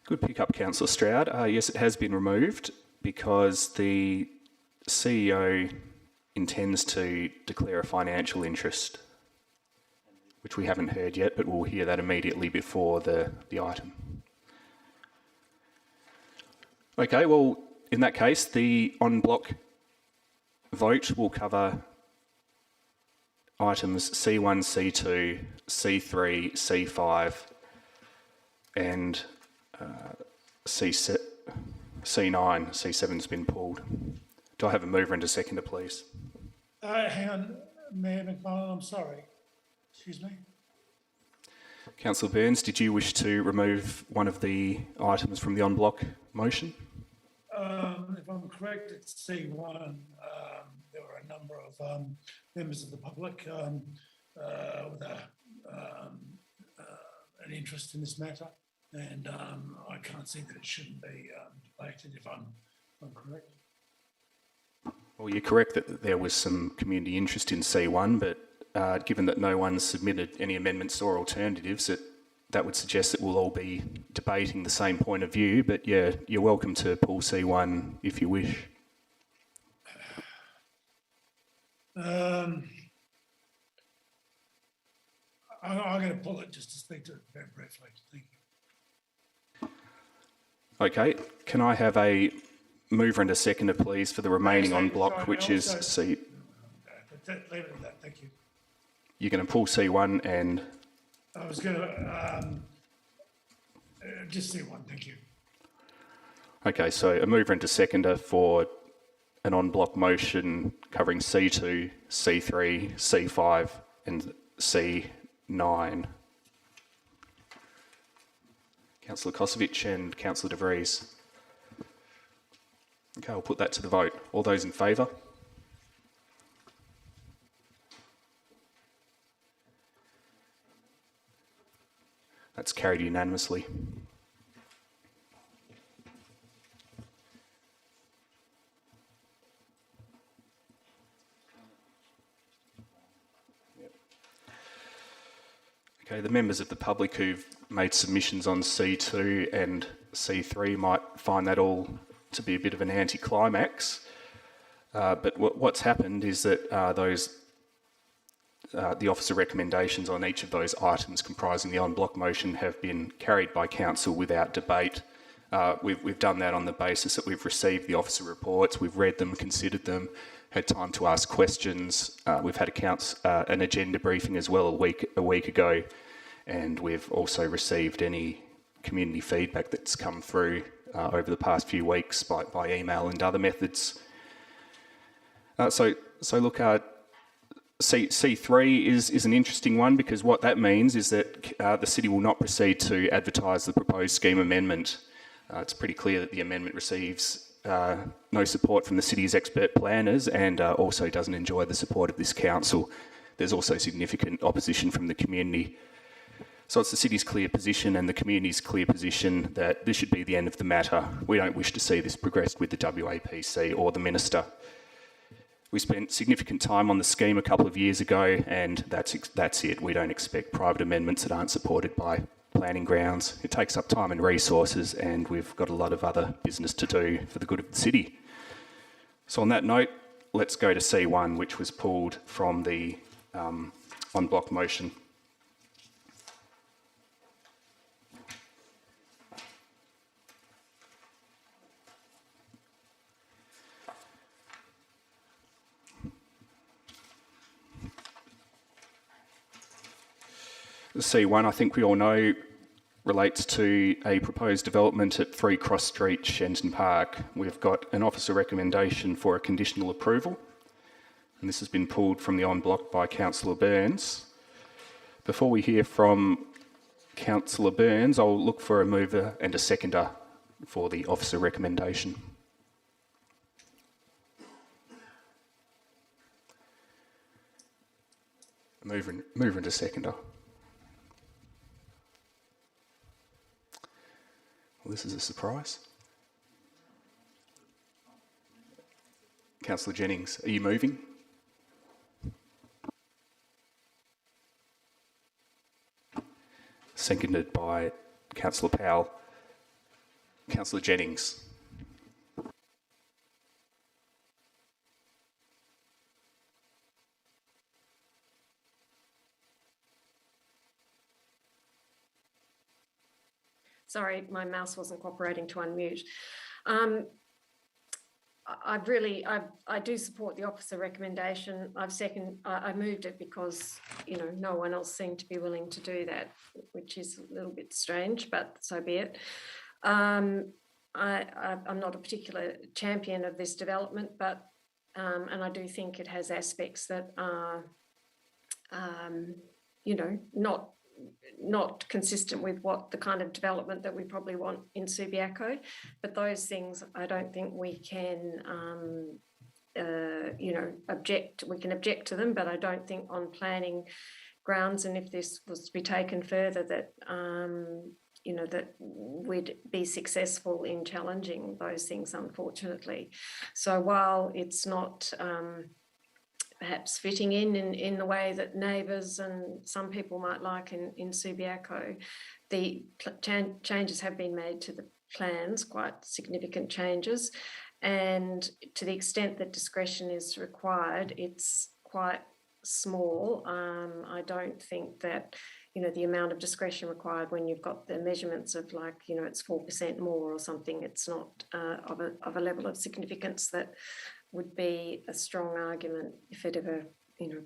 Good pick up, Councillor Stroud. Yes, it has been removed because the CEO intends to declare a financial interest, which we haven't heard yet, but we'll hear that immediately before the item. Okay, well, in that case, the en bloc vote will cover items C1, C2, C3, C5 and C9. C7's been pulled. Do I have a mover and a seconder, please? Hang on, Mayor McMullen, I'm sorry. Excuse me. Councillor Burns, did you wish to remove one of the items from the en bloc motion? If I'm correct, it's C1. There were a number of members of the public with an interest in this matter, and I can't see that it shouldn't be debated if I'm correct. Well, you're correct that there was some community interest in C1, but given that no one submitted any amendments or alternatives, that would suggest that we'll all be debating the same point of view, but yeah, you're welcome to pull C1 if you wish. I'm going to pull it just to speak to it very briefly. Thank you. Okay, can I have a mover and a seconder, please, for the remaining en bloc, Sorry, which is also- C. Leave it at that, thank you. You're going to pull C1 and... I was going to just C1, thank you. Okay, so a mover and a seconder for an en bloc motion covering C2, C3, C5 and C9. Councillor Kosovic and Councillor De Vries. Okay, I'll put that to the vote. All those in favour? That's carried unanimously. Okay, the members of the public who've made submissions on C2 and C3 might find that all to be a bit of an anticlimax. But what's happened is that the officer recommendations on each of those items comprising the en bloc motion have been carried by council without debate. We've done that on the basis that we've received the officer reports, we've read them, considered them, had time to ask questions. We've had an agenda briefing as well a week ago, and we've also received any community feedback that's come through over the past few weeks by email and other methods. So look, C3 is an interesting one, because what that means is that the city will not proceed to advertise the proposed scheme amendment. It's pretty clear that the amendment receives no support from the city's expert planners and also doesn't enjoy the support of this council. There's also significant opposition from the community. So it's the city's clear position and the community's clear position that this should be the end of the matter. We don't wish to see this progressed with the WAPC or the Minister. We spent significant time on the scheme a couple of years ago, and that's it. We don't expect private amendments that aren't supported by planning grounds. It takes up time and resources, and we've got a lot of other business to do for the good of the city. So on that note, let's go to C1, which was pulled from the en bloc motion. The C1, I think we all know, relates to a proposed development at 3 Cross Street, Shenton Park. We've got an officer recommendation for a conditional approval, and this has been pulled from the en bloc by Councillor Burns. Before we hear from Councillor Burns, I'll look for a mover and a seconder for the officer recommendation. Mover and a seconder. Well, this is a surprise. Councillor Jennings, are you moving? Seconded by Councillor Powell. Councillor Jennings. Sorry, my mouse wasn't cooperating to unmute. I do support the officer recommendation. I moved it because, no one else seemed to be willing to do that, which is a little bit strange, but so be it. I'm not a particular champion of this development, but and I do think it has aspects that are, not consistent with what the kind of development that we probably want in Subiaco. But those things, I don't think we can, object. We can object to them, but I don't think on planning grounds, and if this was to be taken further, that that we'd be successful in challenging those things, unfortunately. So while it's not perhaps fitting in the way that neighbours and some people might like in Subiaco, the changes have been made to the plans, quite significant changes, and to the extent that discretion is required, it's quite small. I don't think that the amount of discretion required when you've got the measurements of it's 4% more or something, it's not of a level of significance that would be a strong argument if it ever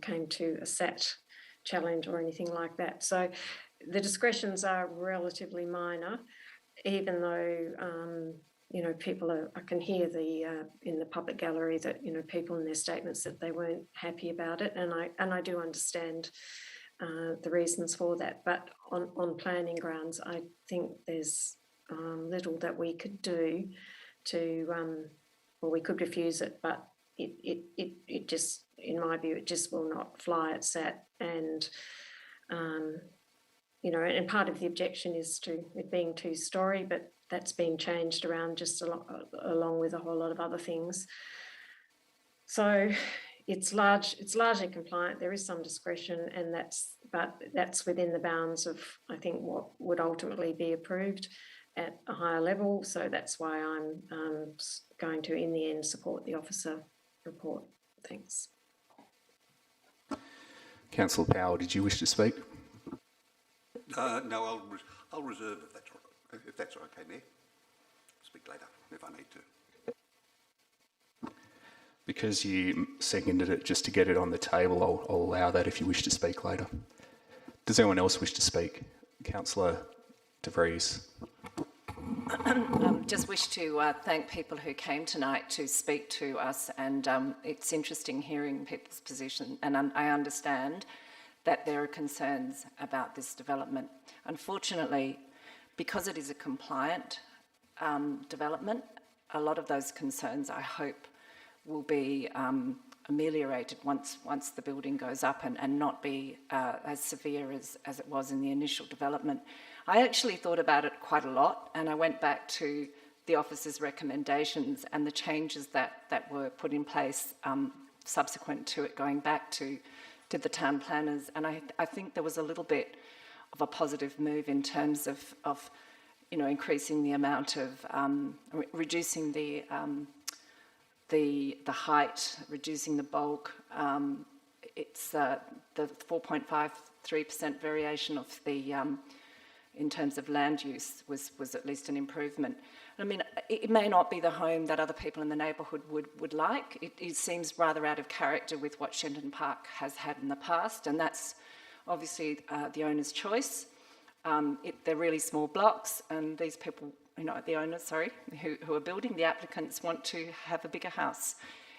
came to a SAT challenge or anything like that. So the discretions are relatively minor, even though people I can hear in the public gallery that people in their statements that they weren't happy about it, and I do understand the reasons for that. But on planning grounds, I think there's little that we could do to, well, we could refuse it, but it just, in my view, it just will not fly at SAT. And and part of the objection is to it being 2-storey, but that's been changed around just along with a whole lot of other things. So it's largely compliant. There is some discretion, and that's within the bounds of, I think, what would ultimately be approved at a higher level. So that's why I'm going to, in the end, support the officer report. Thanks. Councillor Powell, did you wish to speak? No, I'll reserve if that's okay, Mayor. Speak later if I need to. Because you seconded it just to get it on the table, I'll allow that if you wish to speak later. Does anyone else wish to speak? Councillor De Vries. Just wish to thank people who came tonight to speak to us, and it's interesting hearing people's position, and I understand that there are concerns about this development. Unfortunately, because it is a compliant development, a lot of those concerns, I hope, will be ameliorated once the building goes up and not be as severe as it was in the initial development. I actually thought about it quite a lot, and I went back to the officer's recommendations and the changes that were put in place subsequent to it going back to the town planners, and I think there was a little bit of a positive move in terms of increasing the amount of reducing the height, reducing the bulk. It's the 4.53% variation of the in terms of land use was at least an improvement. I mean, it may not be the home that other people in the neighbourhood would like. It seems rather out of character with what Shenton Park has had in the past, and that's obviously the owner's choice. They're really small blocks, and these people, the owners, who are building, the applicants want to have a bigger house.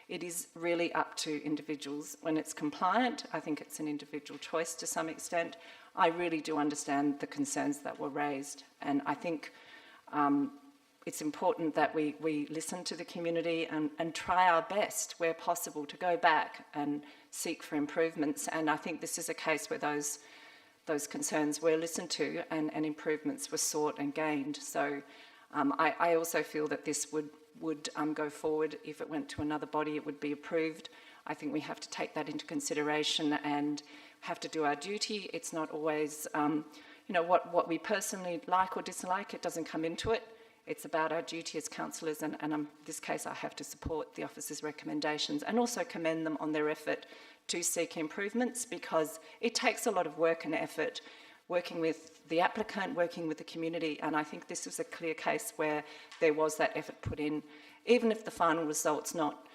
It is really up to individuals. When it's compliant, I think it's an individual choice to some extent. I really do understand the concerns that were raised, and I think it's important that we listen to the community and try our best where possible to go back and seek for improvements. And I think this is a case where those concerns were listened to and improvements were sought and gained. So I also feel that this would go forward. If it went to another body, it would be approved. I think we have to take that into consideration and have to do our duty. It's not always, what we personally like or dislike. It doesn't come into it. It's about our duty as councillors, and in this case I have to support the officer's recommendations and also commend them on their effort to seek improvements, because it takes a lot of work and effort working with the applicant, working with the community, and I think this was a clear case where there was that effort put in. Even if the final result's not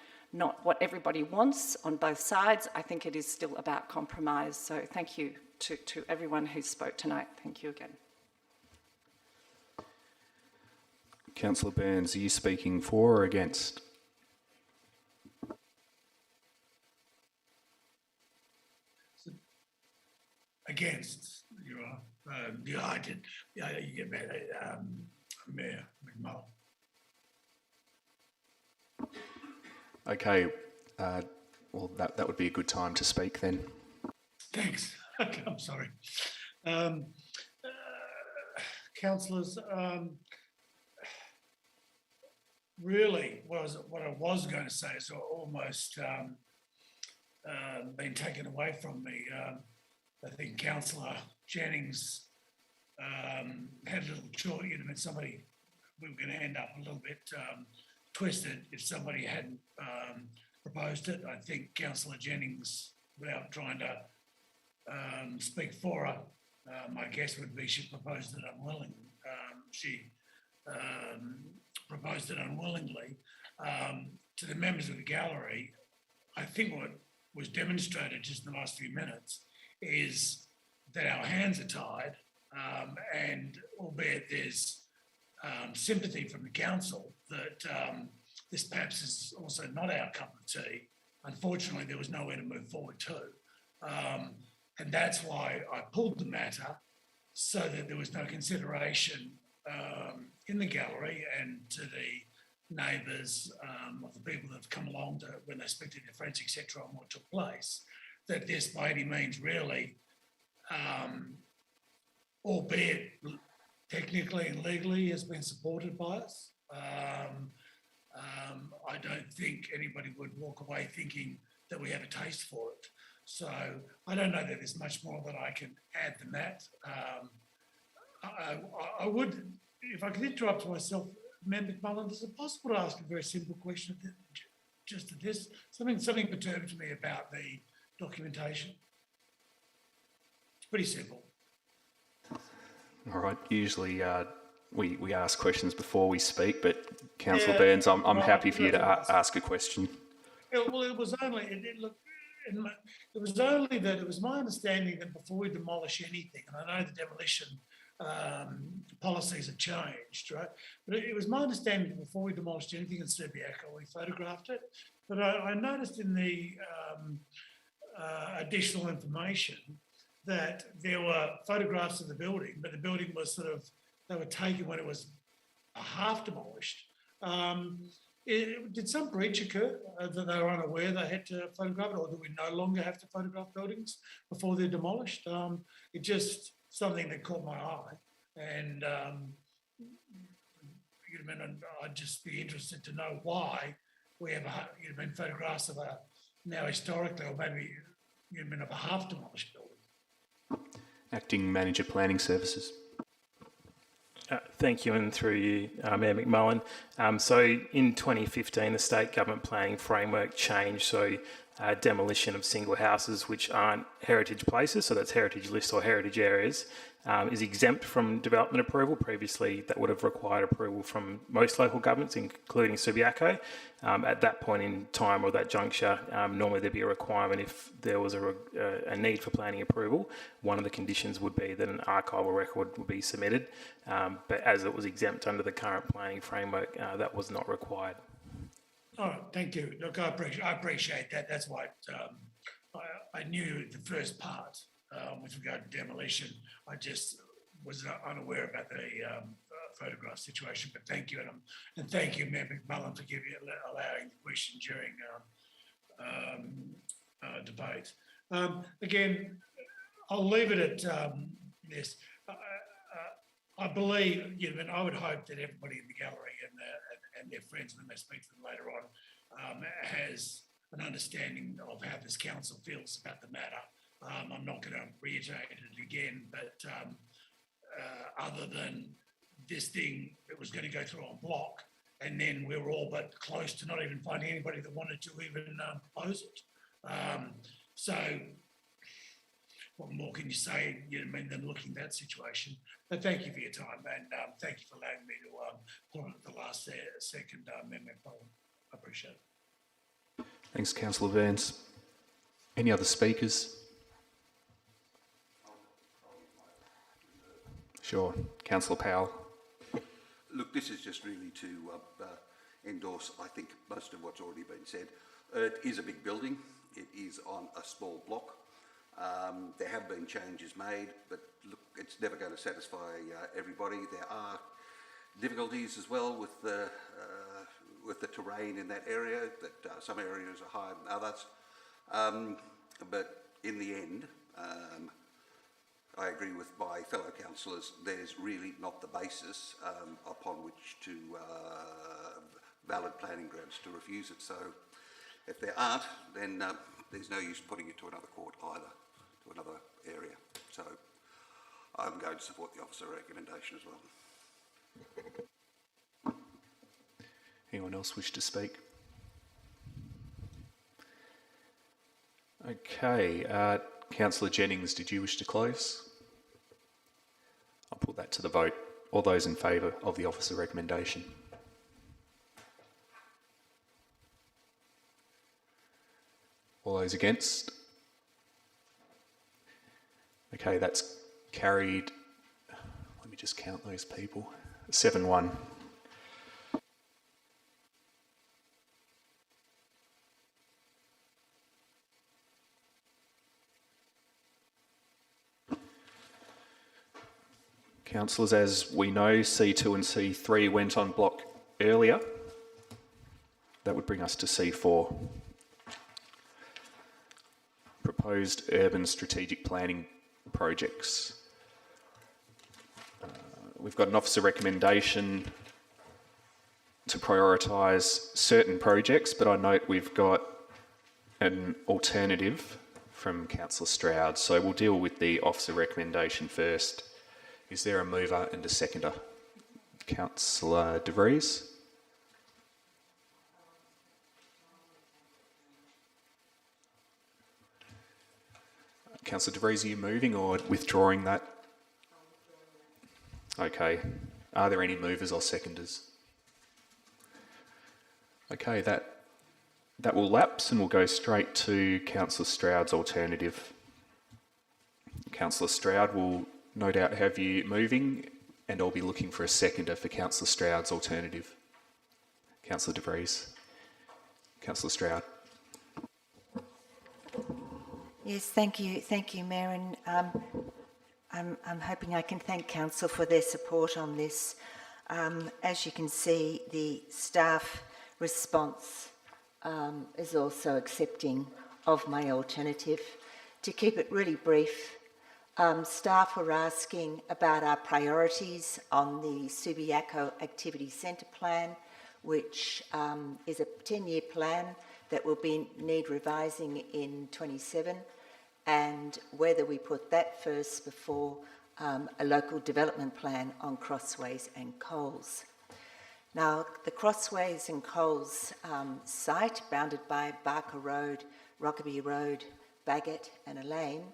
what everybody wants on both sides, I think it is still about compromise. So thank you to everyone who spoke tonight. Thank you again. Councillor Burns, are you speaking for or against? Against, you are. Yeah, I did. Yeah, you get better. Mayor McMullen. Okay, well, that would be a good time to speak then. Thanks. Okay, I'm sorry. Councillors, really, what I was going to say is almost been taken away from me. I think Councillor Jennings had a little choice. We were going to end up a little bit twisted if somebody hadn't proposed it. I think Councillor Jennings, without trying to speak for her, my guess would be she proposed it unwillingly. She proposed it unwillingly. To the members of the gallery, I think what was demonstrated just in the last few minutes is that our hands are tied, and albeit there's sympathy from the council that this perhaps is also not our cup of tea, unfortunately there was nowhere to move forward to. And that's why I pulled the matter, so that there was no consideration in the gallery and to the neighbours of the people that have come along to, when they speak to their friends, etc., on what took place, that this by any means really, albeit technically and legally, has been supported by us. I don't think anybody would walk away thinking that we have a taste for it. So I don't know that there's much more that I can add than that. I would, if I could interrupt myself, Mayor McMullen, is it possible to ask a very simple question just to this? Something perturbed me about the documentation. It's pretty simple. All right. Usually we ask questions before we speak, but Councillor Burns, I'm happy for you to ask a question. Well, it was only, it was only that it was my understanding that before we demolish anything, and I know the demolition policies have changed, right? But it was my understanding that before we demolished anything in Subiaco, we photographed it. But I noticed in the additional information that there were photographs of the building, but the building was they were taken when it was half demolished. Did some breach occur that they were unaware they had to photograph it, or do we no longer have to photograph buildings before they're demolished? It just something that caught my eye, and I'd just be interested to know why we have photographs of a now historically, or maybe of a half demolished building. Acting Manager Planning Services. Thank you, and through you, Mayor McMullen. So in 2015, the state government planning framework changed, so demolition of single houses which aren't heritage places, so that's heritage lists or heritage areas, is exempt from development approval. Previously, that would have required approval from most local governments, including Subiaco. At that point in time, or that juncture, normally there'd be a requirement if there was a need for planning approval. One of the conditions would be that an archival record would be submitted, but as it was exempt under the current planning framework, that was not required. All right, thank you. Look, I appreciate that. That's why I knew the first part with regard to demolition. I just was unaware about the photograph situation. But thank you, and thank you, Mayor McMullen, for allowing the question during debate. Again, I'll leave it at this. I believe, and I would hope that everybody in the gallery and their friends, when they speak to them later on, has an understanding of how this council feels about the matter. I'm not going to reiterate it again, but other than this thing, it was going to go through en bloc, and then we were all but close to not even finding anybody that wanted to even oppose it. So what more can you say, than looking at that situation? But thank you for your time, and thank you for allowing me to put it at the last second, Mayor Powell. I appreciate it. Thanks, Councillor Burns. Any other speakers? Sure. Councillor Powell. Look, this is just really to endorse, I think, most of what's already been said. It is a big building. It is on a small block. There have been changes made, but look, it's never going to satisfy everybody. There are difficulties as well with the terrain in that area, that some areas are higher than others. But in the end, I agree with my fellow councillors, there's really not the basis upon which to valid planning grounds to refuse it. So if there aren't, then there's no use putting it to another court either, to another area. So I'm going to support the officer recommendation as well. Anyone else wish to speak? Okay, Councillor Jennings, did you wish to close? I'll put that to the vote. All those in favour of the officer recommendation? All those against? Okay, that's carried. Let me just count those people. 7-1. Councillors, as we know, C2 and C3 went on block earlier. That would bring us to C4. Proposed urban strategic planning projects. We've got an officer recommendation to prioritise certain projects, but I note we've got an alternative from Councillor Stroud. So we'll deal with the officer recommendation first. Is there a mover and a seconder? Councillor De Vries. Councillor De Vries, are you moving or withdrawing that? Okay. Are there any movers or seconders? Okay, that will lapse and we'll go straight to Councillor Stroud's alternative. Councillor Stroud will no doubt have you moving, and I'll be looking for a seconder for Councillor Stroud's alternative. Councillor De Vries. Councillor Stroud. Yes, thank you, Mayor, and I'm hoping I can thank Council for their support on this. As you can see, the staff response is also accepting of my alternative. To keep it really brief, staff were asking about our priorities on the Subiaco Activity Centre plan, which is a 10-year plan that will need revising in 27, and whether we put that first before a local development plan on Crossways and Coles. Now, the Crossways and Coles site, bounded by Barker Road, Rockaby Road, Bagot and Elaine,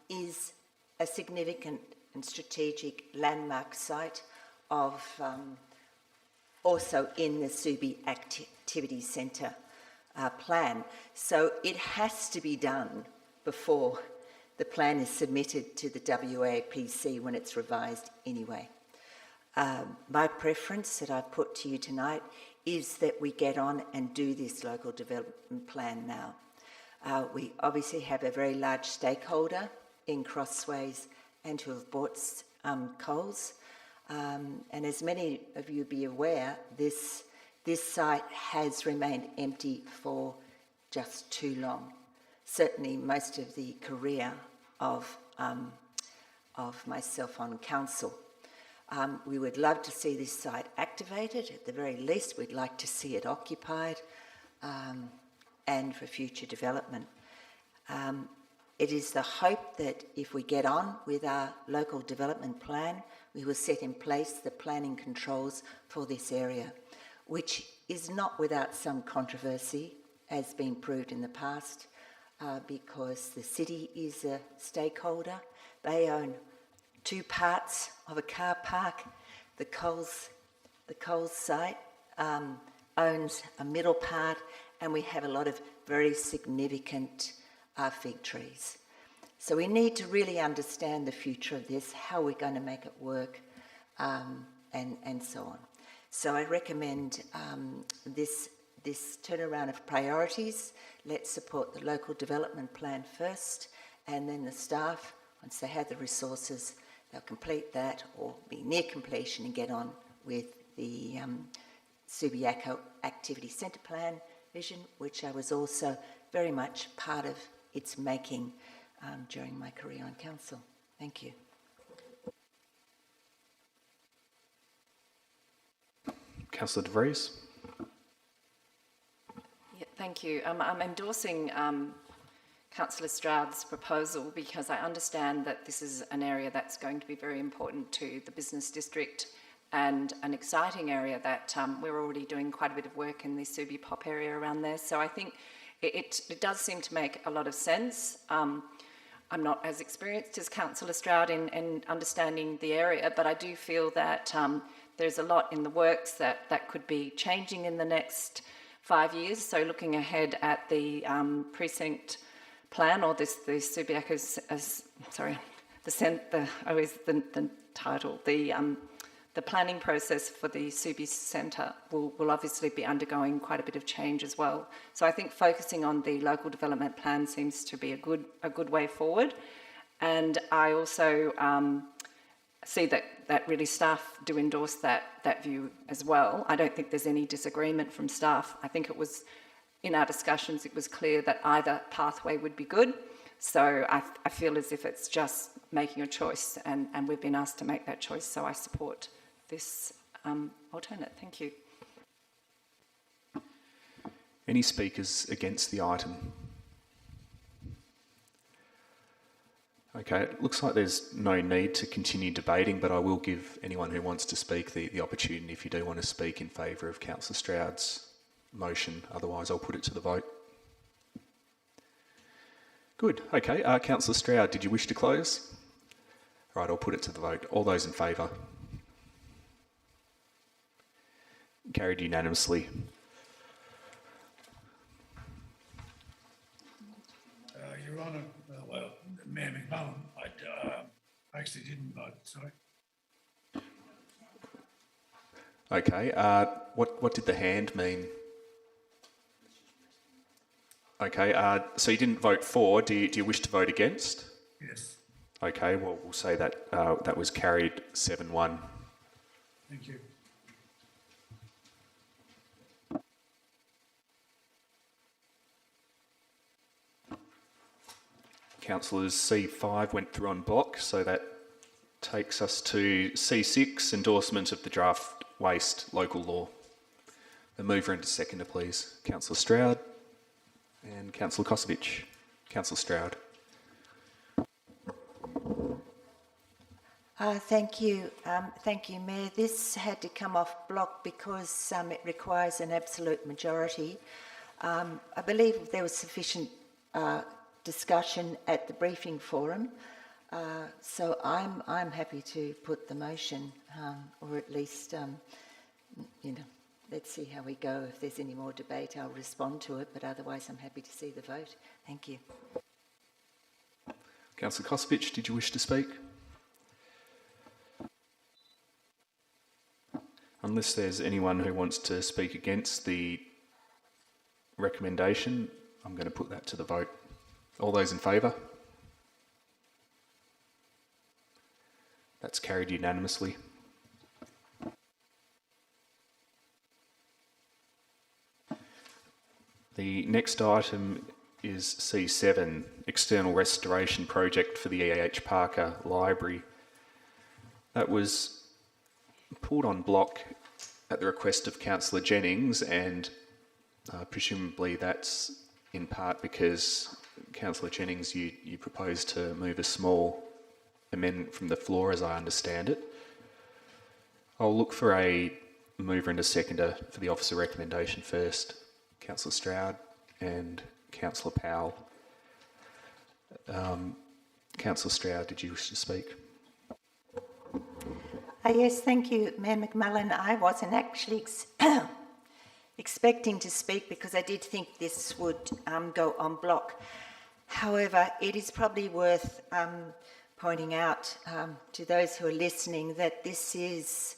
is a significant and strategic landmark site of also in the Subi Activity Centre plan. So it has to be done before the plan is submitted to the WAPC when it's revised anyway. My preference that I've put to you tonight is that we get on and do this local development plan now. We obviously have a very large stakeholder in Crossways and who have bought Coles. And as many of you be aware, this site has remained empty for just too long. Certainly most of the career of myself on council. We would love to see this site activated. At the very least, we'd like to see it occupied and for future development. It is the hope that if we get on with our local development plan, we will set in place the planning controls for this area, which is not without some controversy, as been proved in the past, because the city is a stakeholder. They own two parts of a car park. The Coles site owns a middle part, and we have a lot of very significant fig trees. So we need to really understand the future of this, how we're going to make it work, and so on. So I recommend this turnaround of priorities. Let's support the local development plan first, and then the staff, once they have the resources, they'll complete that or be near completion and get on with the Subiaco Activity Centre Plan vision, which I was also very much part of its making during my career on council. Thank you. Councillor De Vries. Yeah, thank you. I'm endorsing Councillor Stroud's proposal because I understand that this is an area that's going to be very important to the business district and an exciting area that we're already doing quite a bit of work in the Subi Pop area around there. So I think it does seem to make a lot of sense. I'm not as experienced as Councillor Stroud in understanding the area, but I do feel that there's a lot in the works that could be changing in the next 5 years. So looking ahead at the precinct plan, or the Subiaco's, the planning process for the Subi Centre will obviously be undergoing quite a bit of change as well. So I think focusing on the local development plan seems to be a good way forward. And I also see that really staff do endorse that view as well. I don't think there's any disagreement from staff. I think it was, in our discussions, it was clear that either pathway would be good. So I feel as if it's just making a choice, and we've been asked to make that choice, so I support this alternate. Thank you. Any speakers against the item? Okay, it looks like there's no need to continue debating, but I will give anyone who wants to speak the opportunity if you do want to speak in favour of Councillor Stroud's motion. Otherwise, I'll put it to the vote. Good. Okay, Councillor Stroud, did you wish to close? Right, I'll put it to the vote. All those in favour? Carried unanimously. Your Honour, well, Mayor McMullen, I actually didn't vote, sorry. Okay, what did the hand mean? Okay, so you didn't vote for. Do you wish to vote against? Yes. Okay, well, we'll say that that was carried 7-1. Thank you. Councillors C5 went through on block, so that takes us to C6, endorsement of the draft waste local law. The mover and seconder, please. Councillor Stroud and Councillor Kosovich. Councillor Stroud. Thank you, Mayor. This had to come off block because it requires an absolute majority. I believe there was sufficient discussion at the briefing forum, so I'm happy to put the motion, or at least, let's see how we go. If there's any more debate, I'll respond to it, but otherwise I'm happy to see the vote. Thank you. Councillor Kosovich, did you wish to speak? Unless there's anyone who wants to speak against the recommendation, I'm going to put that to the vote. All those in favour? That's carried unanimously. The next item is C7, External Restoration Project for the E.H. Parker Library. That was pulled on block at the request of Councillor Jennings, and presumably that's in part because Councillor Jennings, you proposed to move a small amendment from the floor, as I understand it. I'll look for a mover and a seconder for the officer recommendation first. Councillor Stroud and Councillor Powell. Councillor Stroud, did you wish to speak? Yes, thank you, Mayor McMullen. I wasn't actually expecting to speak because I did think this would go on block. However, it is probably worth pointing out to those who are listening that this is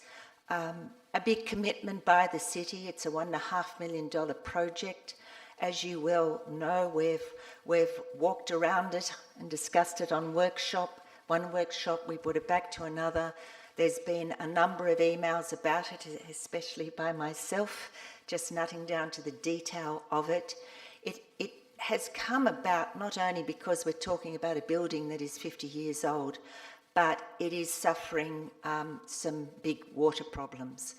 a big commitment by the city. It's a $1.5 million project. As you well know, we've walked around it and discussed it on one workshop, we put it back to another. There's been a number of emails about it, especially by myself, just nutting down to the detail of it. It has come about not only because we're talking about a building that is 50 years old, but it is suffering some big water problems,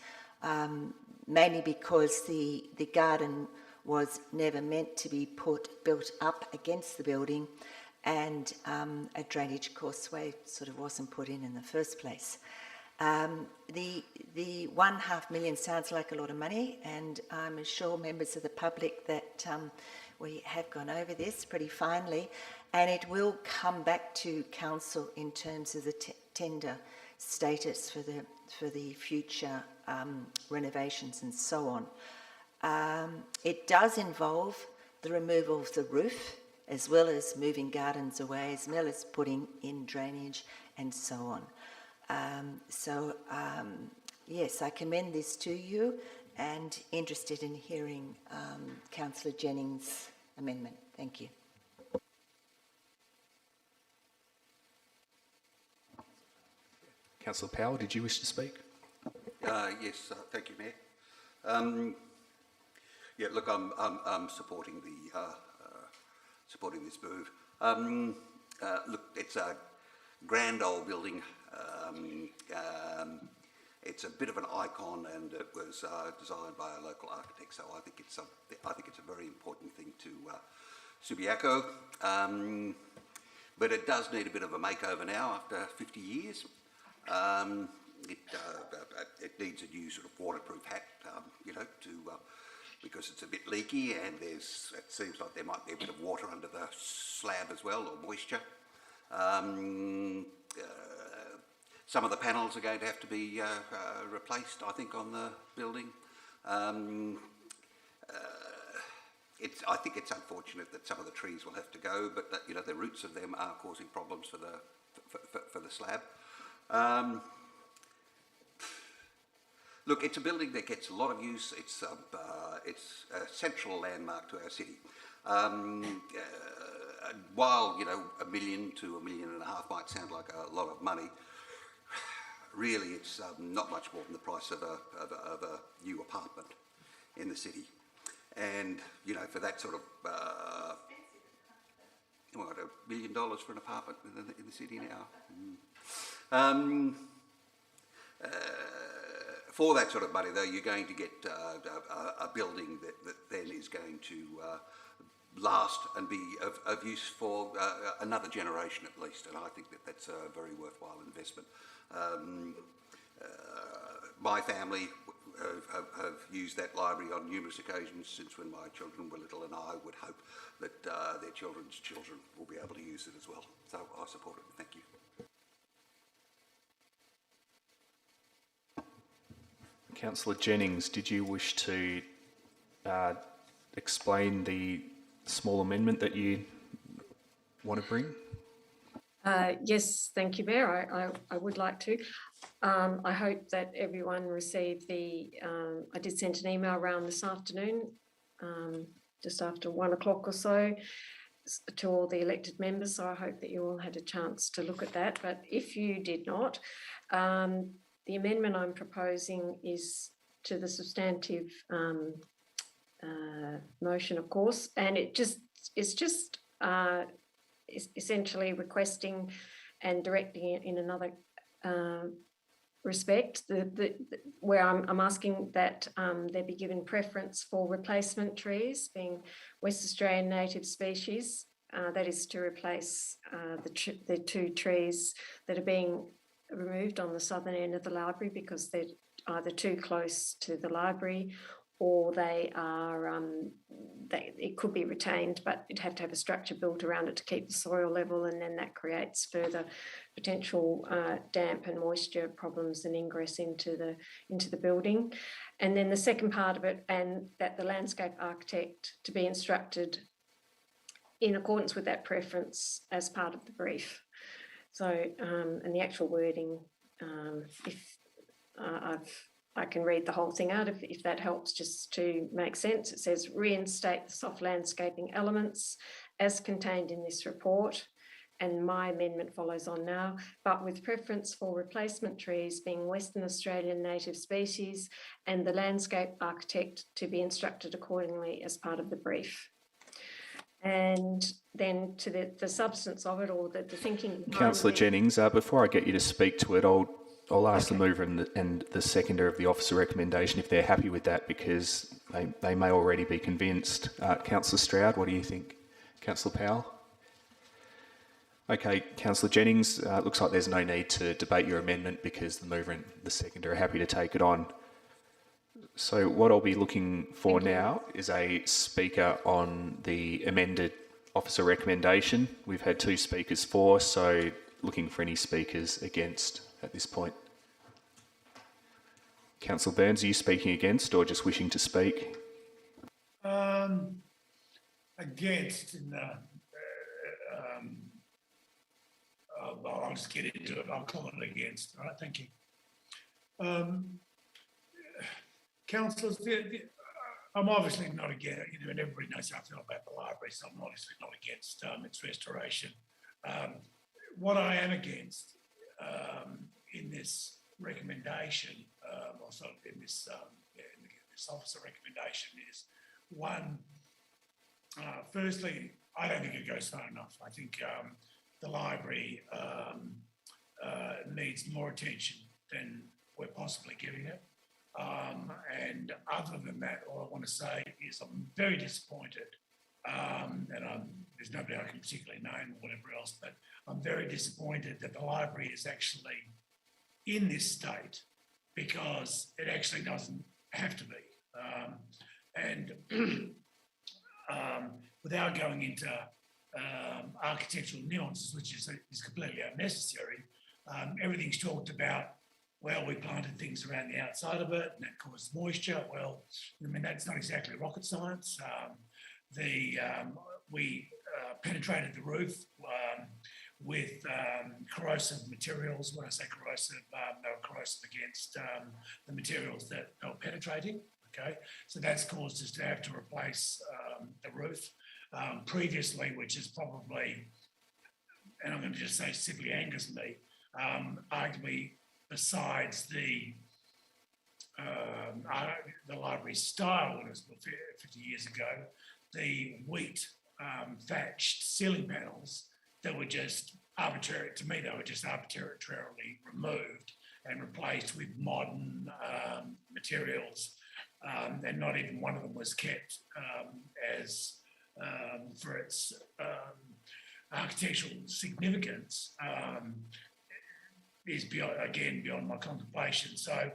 mainly because the garden was never meant to be built up against the building, and a drainage causeway sort of wasn't put in the first place. The $1.5 million sounds like a lot of money, and I'm sure members of the public that we have gone over this pretty finely, and it will come back to council in terms of the tender status for the future renovations and so on. It does involve the removal of the roof, as well as moving gardens away, as well as putting in drainage and so on. Yes, I commend this to you, and interested in hearing Councillor Jennings' amendment. Thank you. Councillor Powell, did you wish to speak? Yes, thank you, Mayor. Yeah, look, I'm supporting supporting this move. Look, it's a grand old building. It's a bit of an icon, and it was designed by a local architect. So I think it's a very important thing to Subiaco. But it does need a bit of a makeover now after 50 years. It needs a new sort of waterproof hat, because it's a bit leaky, and it seems like there might be a bit of water under the slab as well, or moisture. Some of the panels are going to have to be replaced, I think, on the building. I think it's unfortunate that some of the trees will have to go, but that, the roots of them are causing problems for the slab. Look, it's a building that gets a lot of use. It's a central landmark to our city. While $1 million to $1.5 million might sound like a lot of money, really it's not much more than the price of a new apartment in the city. And for that sort of $1 million for an apartment in the city now. For that sort of money, though, you're going to get a building that then is going to last and be of use for another generation at least, and I think that's a very worthwhile investment. My family have used that library on numerous occasions since when my children were little, and I would hope that their children's children will be able to use it as well. So I support it. Thank you. Councillor Jennings, did you wish to explain the small amendment that you want to bring? Yes, thank you, Mayor. I would like to. I hope that everyone received I did send an email around this afternoon, just after 1 o'clock or so, to all the elected members. So I hope that you all had a chance to look at that. But if you did not, the amendment I'm proposing is to the substantive motion, of course, and it's just essentially requesting and directing it in another respect, where I'm asking that there be given preference for replacement trees, being West Australian native species, that is to replace the 2 trees that are being removed on the southern end of the library because they're either too close to the library, or they are, it could be retained, but it'd have to have a structure built around it to keep the soil level, and then that creates further potential damp and moisture problems and ingress into the building. And then the second part of it, and that the landscape architect to be instructed in accordance with that preference as part of the brief. So, and the actual wording, if I can read the whole thing out if that helps, just to make sense. It says, reinstate the soft landscaping elements as contained in this report, and my amendment follows on now, but with preference for replacement trees being Western Australian native species, and the landscape architect to be instructed accordingly as part of the brief. And then to the substance of it, or the thinking. Councillor Jennings, before I get you to speak to it, I'll ask the mover and the seconder of the officer recommendation if they're happy with that, because they may already be convinced. Councillor Stroud, what do you think? Councillor Powell? Okay, Councillor Jennings, looks like there's no need to debate your amendment because the mover and the seconder are happy to take it on. So what I'll be looking for now is a speaker on the amended officer recommendation. We've had 2 speakers for, so looking for any speakers against at this point. Councillor Burns, are you speaking against or just wishing to speak? Against, I'll just get into it. I'll call it against. All right, thank you. Councillors, I'm obviously not against, and everybody knows how I feel about the library, so I'm obviously not against its restoration. What I am against in this recommendation, or sort of in this officer recommendation, is one, firstly, I don't think it goes far enough. I think the library needs more attention than we're possibly giving it. And other than that, all I want to say is I'm very disappointed, and there's nobody I can particularly name or whatever else, but I'm very disappointed that the library is actually in this state, because it actually doesn't have to be. Without going into architectural nuances, which is completely unnecessary, everything's talked about. Well, we planted things around the outside of it and that caused moisture. Well, I mean, that's not exactly rocket science. We penetrated the roof with corrosive materials. When I say corrosive, they were corrosive against the materials that they were penetrating. Okay, so that's caused us to have to replace the roof previously, which is probably, and I'm going to just say simply angers me, arguably, besides the library style when it was built 50 years ago, the wheat thatched ceiling panels that were just arbitrary, to me, they were just arbitrarily removed and replaced with modern materials, and not even one of them was kept as for its architectural significance. Is beyond my contemplation. So,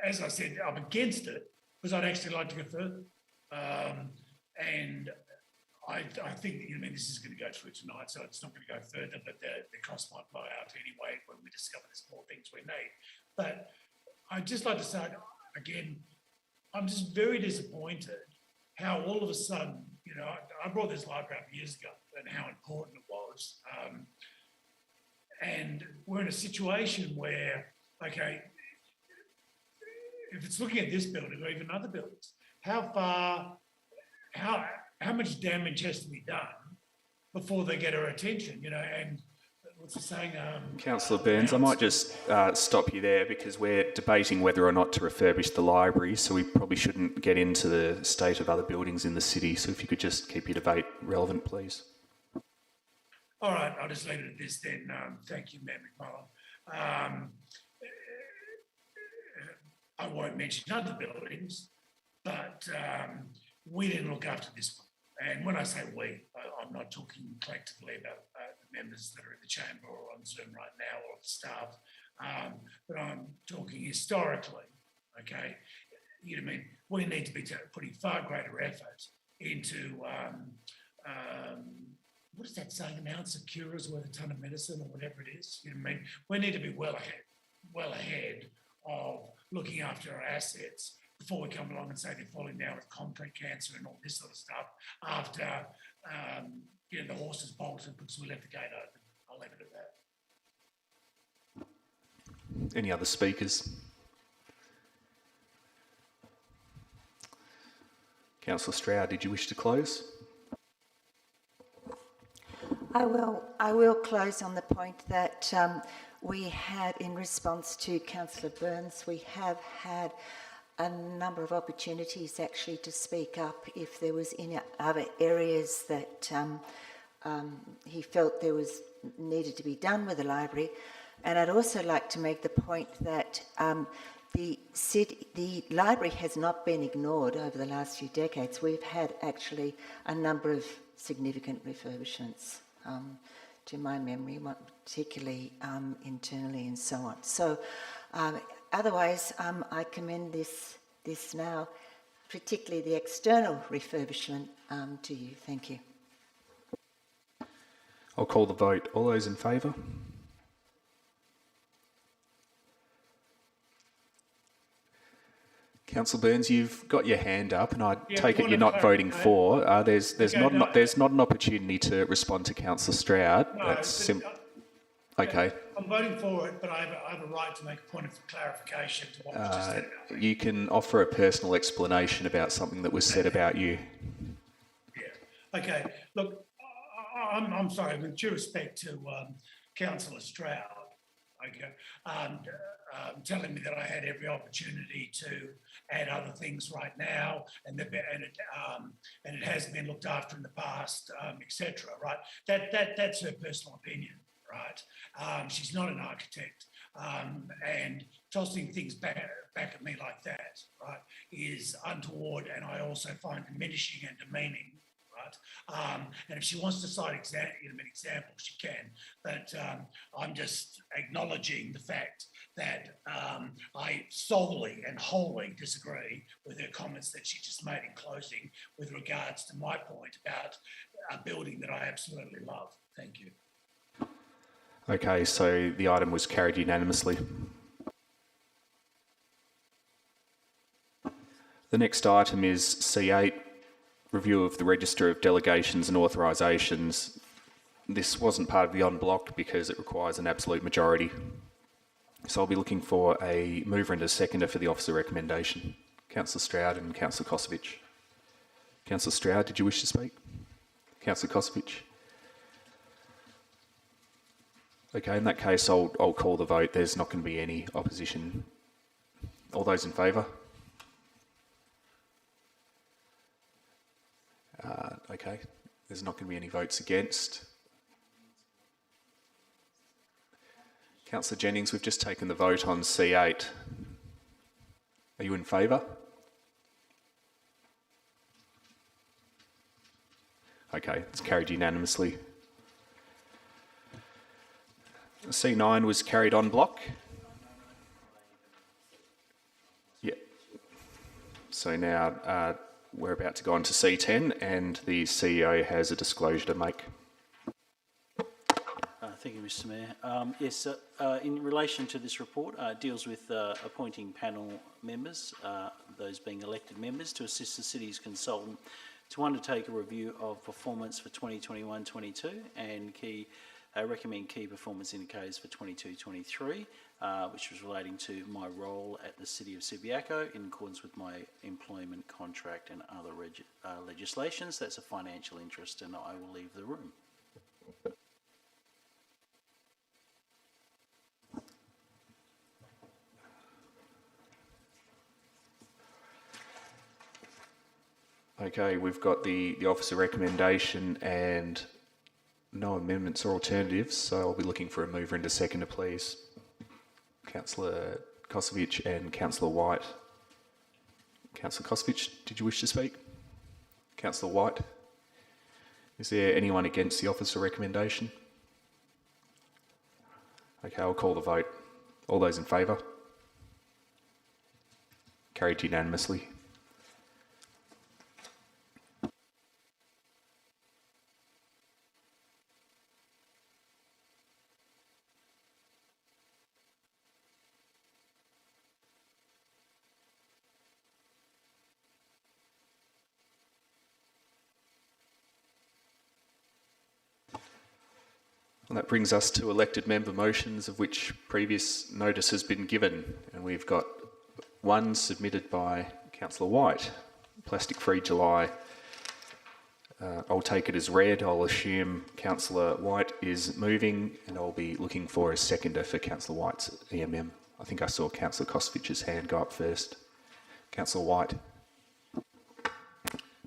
as I said, I'm against it because I'd actually like to go further. And I think that, this is going to go through tonight, so it's not going to go further, but the cost might blow out anyway when we discover there's more things we need. But I'd just like to say, again, I'm just very disappointed how all of a sudden, I brought this library up years ago and how important it was. And we're in a situation where, okay, if it's looking at this building or even other buildings, how much damage has to be done before they get our attention, and what's the saying? Councillor Burns, I might just stop you there because we're debating whether or not to refurbish the library, so we probably shouldn't get into the state of other buildings in the city. So if you could just keep your debate relevant, please. All right, I'll just leave it at this then. Thank you, Mayor McMullen. I won't mention other buildings, but we didn't look after this one. And when I say we, I'm not talking collectively about the members that are in the chamber or on Zoom right now or the staff, but I'm talking historically, okay? We need to be putting far greater effort into, what is that saying, an ounce of cure is worth a ton of medicine or whatever it is, We need to be well ahead of looking after our assets before we come along and say they're falling down with concrete cancer and all this sort of stuff after the horses bolted because we left the gate open. I'll leave it at that. Any other speakers? Councillor Stroud, did you wish to close? I will close on the point that we had, in response to Councillor Burns, we have had a number of opportunities actually to speak up if there was any other areas that he felt there was needed to be done with the library. And I'd also like to make the point that the library has not been ignored over the last few decades. We've had actually a number of significant refurbishments to my memory, particularly internally and so on. So otherwise, I commend this now, particularly the external refurbishment, to you. Thank you. I'll call the vote. All those in favour? Councillor Burns, you've got your hand up, and I take it you're not voting for. There's not an opportunity to respond to Councillor Stroud. No, okay. I'm voting for it, but I have a right to make a point of clarification to what was just said about me. You can offer a personal explanation about something that was said about you. Yeah. Okay. Look, I'm sorry. With due respect to Councillor Stroud, okay, telling me that I had every opportunity to add other things right now, and it has been looked after in the past, etc. Right? That's her personal opinion, right? She's not an architect. And tossing things back at me like that, right, is untoward, and I also find diminishing and demeaning, right? And if she wants to cite an example, she can, but I'm just acknowledging the fact that I solely and wholly disagree with her comments that she just made in closing with regards to my point about a building that I absolutely love. Thank you. Okay, so the item was carried unanimously. The next item is C8, review of the Register of Delegations and Authorisations. This wasn't part of the en bloc because it requires an absolute majority. So I'll be looking for a mover and a seconder for the officer recommendation. Councillor Stroud and Councillor Kosovich. Councillor Stroud, did you wish to speak? Councillor Kosovich? Okay, in that case, I'll call the vote. There's not going to be any opposition. All those in favour? Okay, there's not going to be any votes against. Councillor Jennings, we've just taken the vote on C8. Are you in favour? Okay, it's carried unanimously. C9 was carried en bloc. Yeah. So now we're about to go on to C10 and the CEO has a disclosure to make. Thank you, Mr Mayor. Yes, in relation to this report, it deals with appointing panel members, those being elected members, to assist the City's consultant to undertake a review of performance for 2021-22 and recommend key performance indicators for 22-23, which was relating to my role at the City of Subiaco in accordance with my employment contract and other legislations. That's a financial interest, and I will leave the room. Okay, we've got the officer recommendation and no amendments or alternatives, so I'll be looking for a mover and a seconder, please. Councillor Kosovich and Councillor White. Councillor Kosovich, did you wish to speak? Councillor White. Is there anyone against the officer recommendation? Okay, I'll call the vote. All those in favour? Carried unanimously. And that brings us to elected member motions, of which previous notice has been given. And we've got one submitted by Councillor White, Plastic Free July. I'll take it as read. I'll assume Councillor White is moving, and I'll be looking for a seconder for Councillor White's EMM. I think I saw Councillor Kosovich's hand go up first. Councillor White.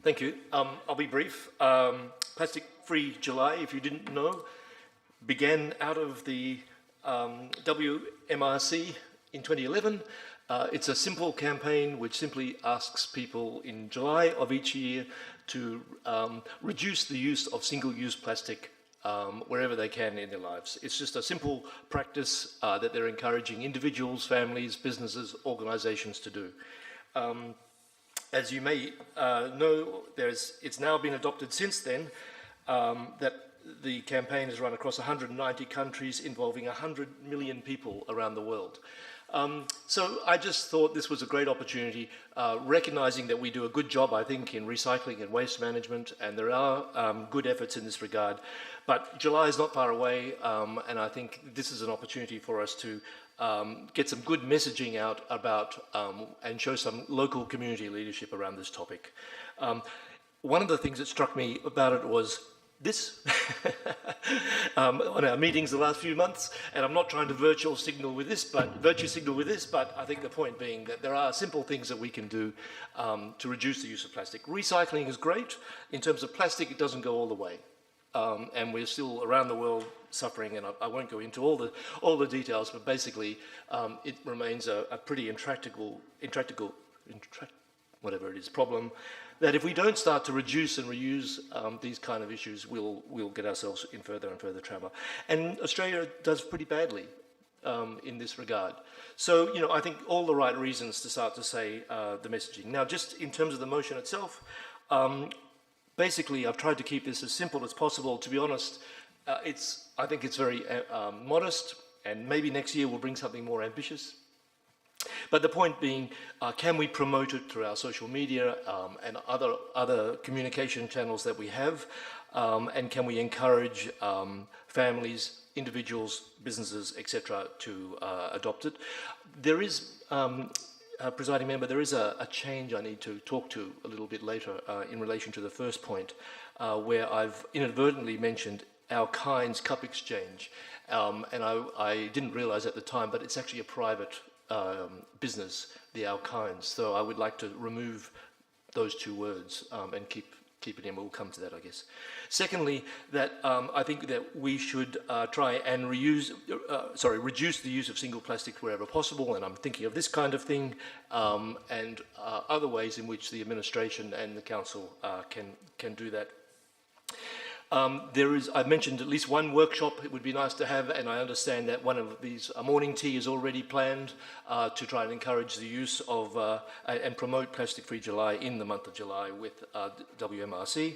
Thank you. I'll be brief. Plastic Free July, if you didn't know, began out of the WMRC in 2011. It's a simple campaign which simply asks people in July of each year to reduce the use of single-use plastic wherever they can in their lives. It's just a simple practice that they're encouraging individuals, families, businesses, organisations to do. As you may know, it's now been adopted since then that the campaign is run across 190 countries involving 100 million people around the world. So I just thought this was a great opportunity, recognising that we do a good job, I think, in recycling and waste management, and there are good efforts in this regard. But July is not far away, and I think this is an opportunity for us to get some good messaging out about and show some local community leadership around this topic. One of the things that struck me about it was this on our meetings the last few months, and I'm not trying to virtue signal with this, but I think the point being that there are simple things that we can do to reduce the use of plastic. Recycling is great. In terms of plastic, it doesn't go all the way. and we're still around the world suffering, and I won't go into all the details, but basically it remains a pretty intractable whatever it is problem, that if we don't start to reduce and reuse these kind of issues, we'll get ourselves in further and further trouble. And Australia does pretty badly in this regard. So, you know, I think all the right reasons to start to say the messaging. Now, just in terms of the motion itself, basically I've tried to keep this as simple as possible. To be honest, I think it's very modest, and maybe next year we'll bring something more ambitious. But the point being, can we promote it through our social media and other communication channels that we have? And can we encourage families, individuals, businesses, etc., to adopt it? There is, presiding member, there is a change I need to talk to a little bit later in relation to the first point, where I've inadvertently mentioned our Kind's Cup Exchange. And I didn't realise at the time, but it's actually a private business, the Our Kinds. So I would like to remove those two words and keep it in. We'll come to that, I guess. Secondly, that I think that we should try and reduce the use of single plastic wherever possible, and I'm thinking of this kind of thing, and other ways in which the administration and the council can do that. I've mentioned at least one workshop it would be nice to have, and I understand that one of these, a morning tea, is already planned to try and encourage the use of and promote Plastic-Free July in the month of July with WMRC.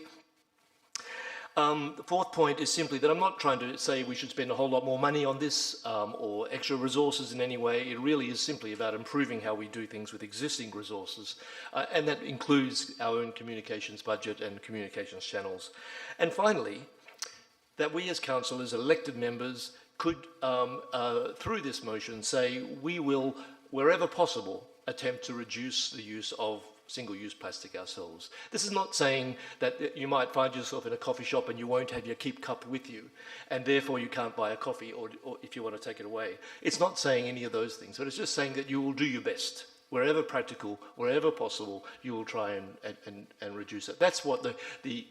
The fourth point is simply that I'm not trying to say we should spend a whole lot more money on this or extra resources in any way. It really is simply about improving how we do things with existing resources, and that includes our own communications budget and communications channels. And finally, that we as councillors, elected members, could, through this motion, say we will, wherever possible, attempt to reduce the use of single-use plastic ourselves. This is not saying that you might find yourself in a coffee shop and you won't have your keep cup with you, and therefore you can't buy a coffee or if you want to take it away. It's not saying any of those things, but it's just saying that you will do your best. Wherever practical, wherever possible, you will try and reduce it. That's what the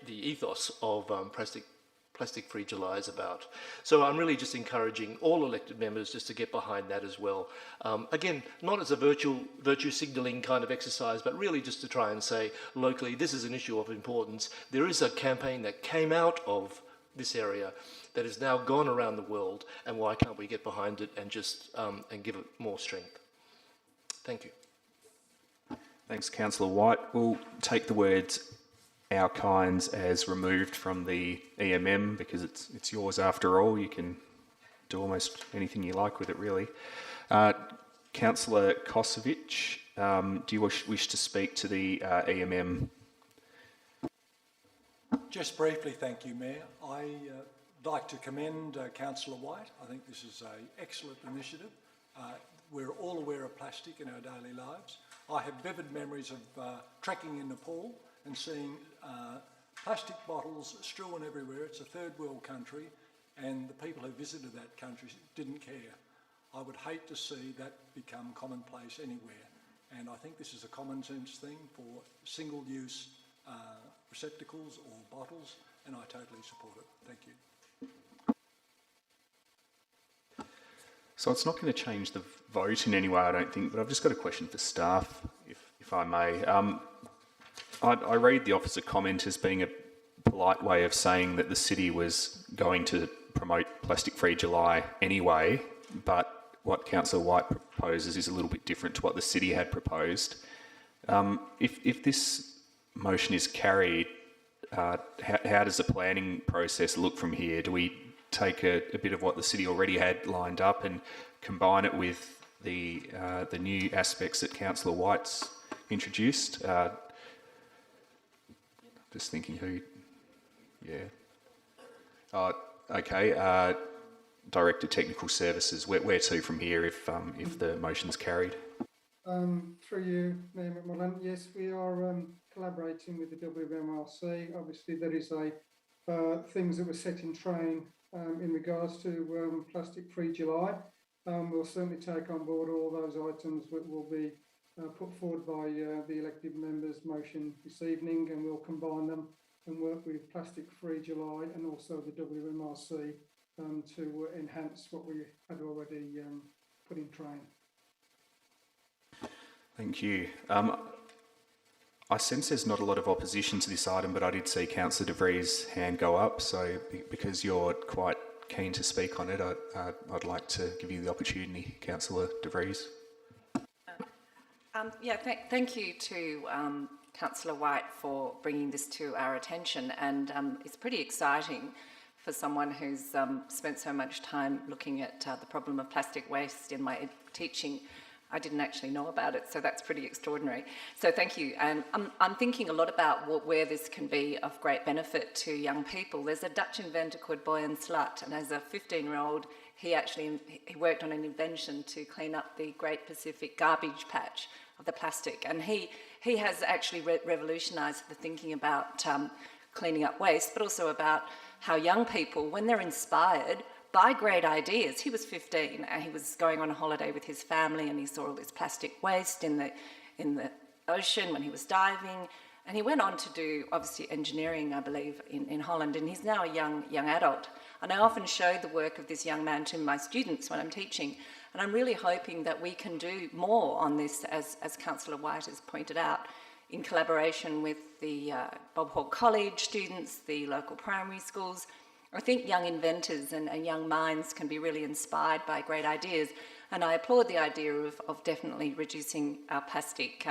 ethos of Plastic-Free July is about. So I'm really just encouraging all elected members just to get behind that as well. Again, not as a virtue signalling kind of exercise, but really just to try and say locally, this is an issue of importance. There is a campaign that came out of this area that has now gone around the world, and why can't we get behind it and just and give it more strength? Thank you. Thanks, Councillor White. We'll take the words "our kinds" as removed from the EMM because it's yours after all. You can do almost anything you like with it, really. Councillor Kosovic, do you wish to speak to the EMM? Just briefly, thank you, Mayor. I'd like to commend Councillor White. I think this is an excellent initiative. We're all aware of plastic in our daily lives. I have vivid memories of trekking in Nepal and seeing plastic bottles strewn everywhere. It's a third world country, and the people who visited that country didn't care. I would hate to see that become commonplace anywhere, and I think this is a common sense thing for single-use receptacles or bottles, and I totally support it. Thank you. So it's not going to change the vote in any way, I don't think, but I've just got a question for staff, if I may. I read the officer comment as being a polite way of saying that the city was going to promote Plastic-Free July anyway, but what Councillor White proposes is a little bit different to what the city had proposed. If this motion is carried, how does the planning process look from here? Do we take a bit of what the city already had lined up and combine it with the new aspects that Councillor White's introduced? Just thinking who, yeah. Okay, Director Technical Services, where to from here if the motion's carried? Through you, Mayor McMullen, yes, we are collaborating with the WMRC. Obviously, there is things that were set in train in regards to Plastic-Free July. We'll certainly take on board all those items that will be put forward by the elected members' motion this evening, and we'll combine them and work with Plastic Free July and also the WMRC to enhance what we had already put in train. Thank you. I sense there's not a lot of opposition to this item, but I did see Councillor DeVries' hand go up, so because you're quite keen to speak on it, I'd like to give you the opportunity, Councillor DeVries. Thank you to Councillor White for bringing this to our attention, and it's pretty exciting for someone who's spent so much time looking at the problem of plastic waste in my teaching. I didn't actually know about it, so that's pretty extraordinary. So thank you. And I'm thinking a lot about where this can be of great benefit to young people. There's a Dutch inventor called Boyan Slat, and as a 15-year-old, he worked on an invention to clean up the Great Pacific garbage patch of the plastic. And he has actually revolutionised the thinking about cleaning up waste, but also about how young people, when they're inspired by great ideas. He was 15 and he was going on a holiday with his family, and he saw all this plastic waste in the ocean when he was diving, and he went on to do obviously engineering, I believe, in Holland, and he's now a young adult. And I often show the work of this young man to my students when I'm teaching, and I'm really hoping that we can do more on this, as Councillor White has pointed out, in collaboration with the Bob Hawke College students, the local primary schools. I think young inventors and young minds can be really inspired by great ideas, and I applaud the idea of definitely reducing our plastic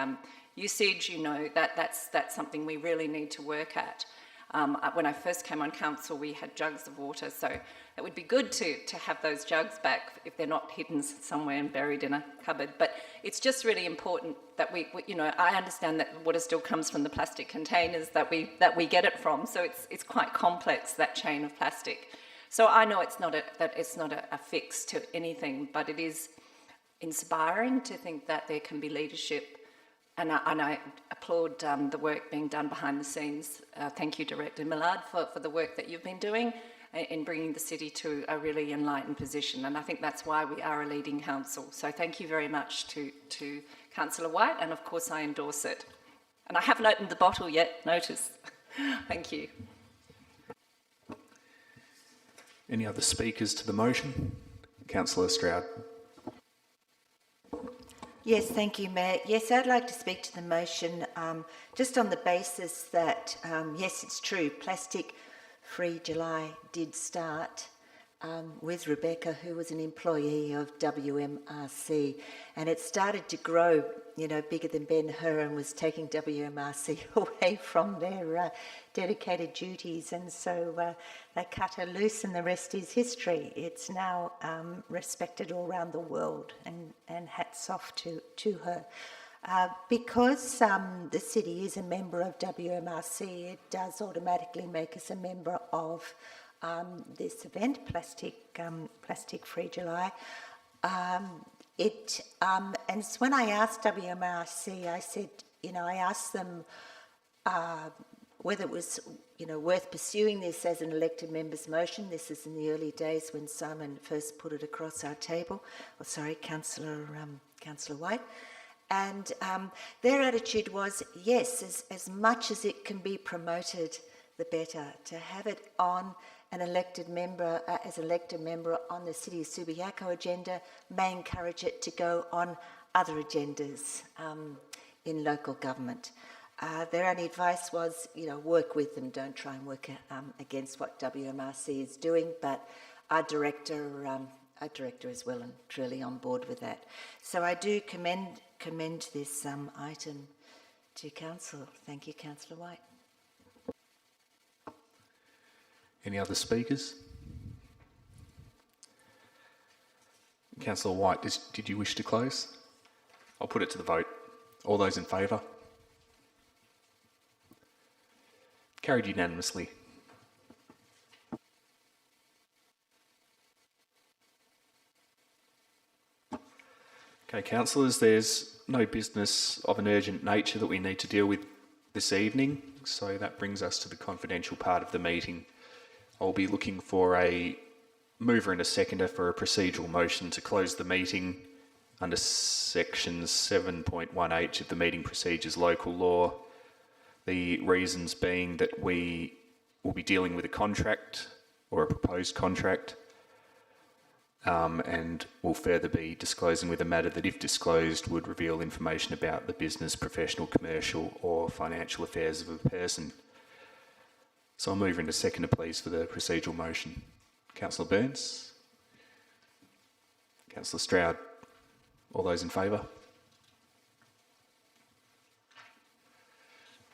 usage. You know, that's something we really need to work at. When I first came on council, we had jugs of water, so it would be good to have those jugs back if they're not hidden somewhere and buried in a cupboard. But it's just really important that we you know, I understand that water still comes from the plastic containers that we get it from, so it's quite complex, that chain of plastic. So I know it's not a fix to anything, but it is inspiring to think that there can be leadership. And I applaud the work being done behind the scenes. Thank you, Director Millard, for the work that you've been doing in bringing the city to a really enlightened position. And I think that's why we are a leading council. So thank you very much to Councillor White, and of course I endorse it. And I haven't opened the bottle yet, notice. Thank you. Any other speakers to the motion? Councillor Stroud. Yes, thank you, Mayor. Yes, I'd like to speak to the motion just on the basis that, yes, it's true, Plastic Free July did start with Rebecca, who was an employee of WMRC, and it started to grow, you know, bigger than Ben-Hur, and was taking WMRC away from their dedicated duties, and so they cut her loose, and the rest is history. It's now respected all around the world, and hats off to her. Because the city is a member of WMRC, it does automatically make us a member of this event, Plastic Free July. And so when I asked WMRC, I said, you know, I asked them whether it was, you know, worth pursuing this as an elected member's motion. This is in the early days when Simon first put it across our table. Oh, sorry, Councillor White. And their attitude was, yes, as much as it can be promoted, the better. To have it on an elected member, as an elected member on the City of Subiaco agenda, may encourage it to go on other agendas in local government. Their only advice was, you know, work with them, don't try and work against what WMRC is doing, but our director is well and truly on board with that. So I do commend this item to Council. Thank you, Councillor White. Any other speakers? Councillor White, did you wish to close? I'll put it to the vote. All those in favour? Carried unanimously. Okay, councillors, there's no business of an urgent nature that we need to deal with this evening, so that brings us to the confidential part of the meeting. I'll be looking for a mover and a seconder for a procedural motion to close the meeting under section 7.18 of the Meeting Procedures Local Law, The reasons being that we will be dealing with a contract or a proposed contract, and will further be disclosing with a matter that, if disclosed, would reveal information about the business, professional, commercial or financial affairs of a person. So I'll move into seconder, please, for the procedural motion. Councillor Burns. Councillor Stroud. All those in favour?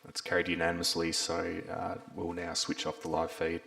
That's carried unanimously, so we'll now switch off the live feed.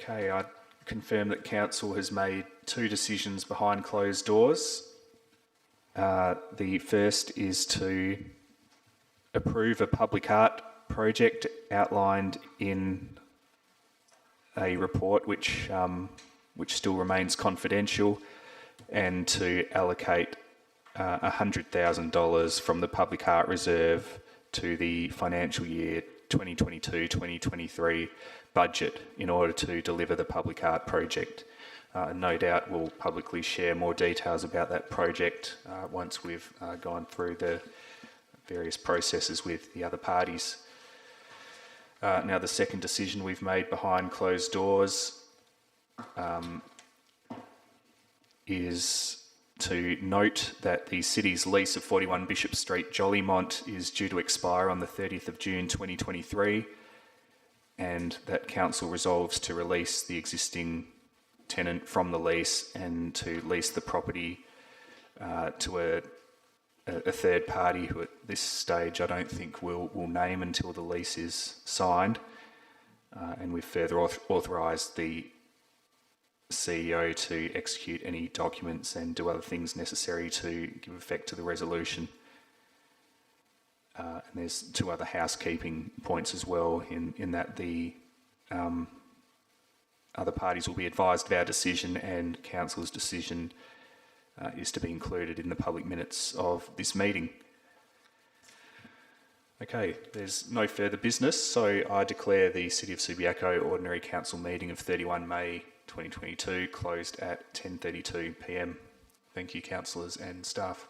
Okay, I confirm that Council has made 2 decisions behind closed doors. The first is to approve a public art project outlined in a report which still remains confidential, and to allocate $100,000 from the Public Art Reserve to the financial year 2022-2023 budget in order to deliver the public art project. No doubt we'll publicly share more details about that project once we've gone through the various processes with the other parties. Now, the second decision we've made behind closed doors is to note that the city's lease of 41 Bishop Street, Jolimont, is due to expire on the 30th of June 2023, and that Council resolves to release the existing tenant from the lease and to lease the property to a third party who at this stage I don't think we'll name until the lease is signed. And we've further authorised the CEO to execute any documents and do other things necessary to give effect to the resolution. And there's 2 other housekeeping points as well, in that the other parties will be advised of our decision, and Council's decision is to be included in the public minutes of this meeting. Okay, there's no further business, so I declare the City of Subiaco Ordinary Council meeting of 31 May 2022 closed at 10:32 p.m. Thank you, councillors and staff.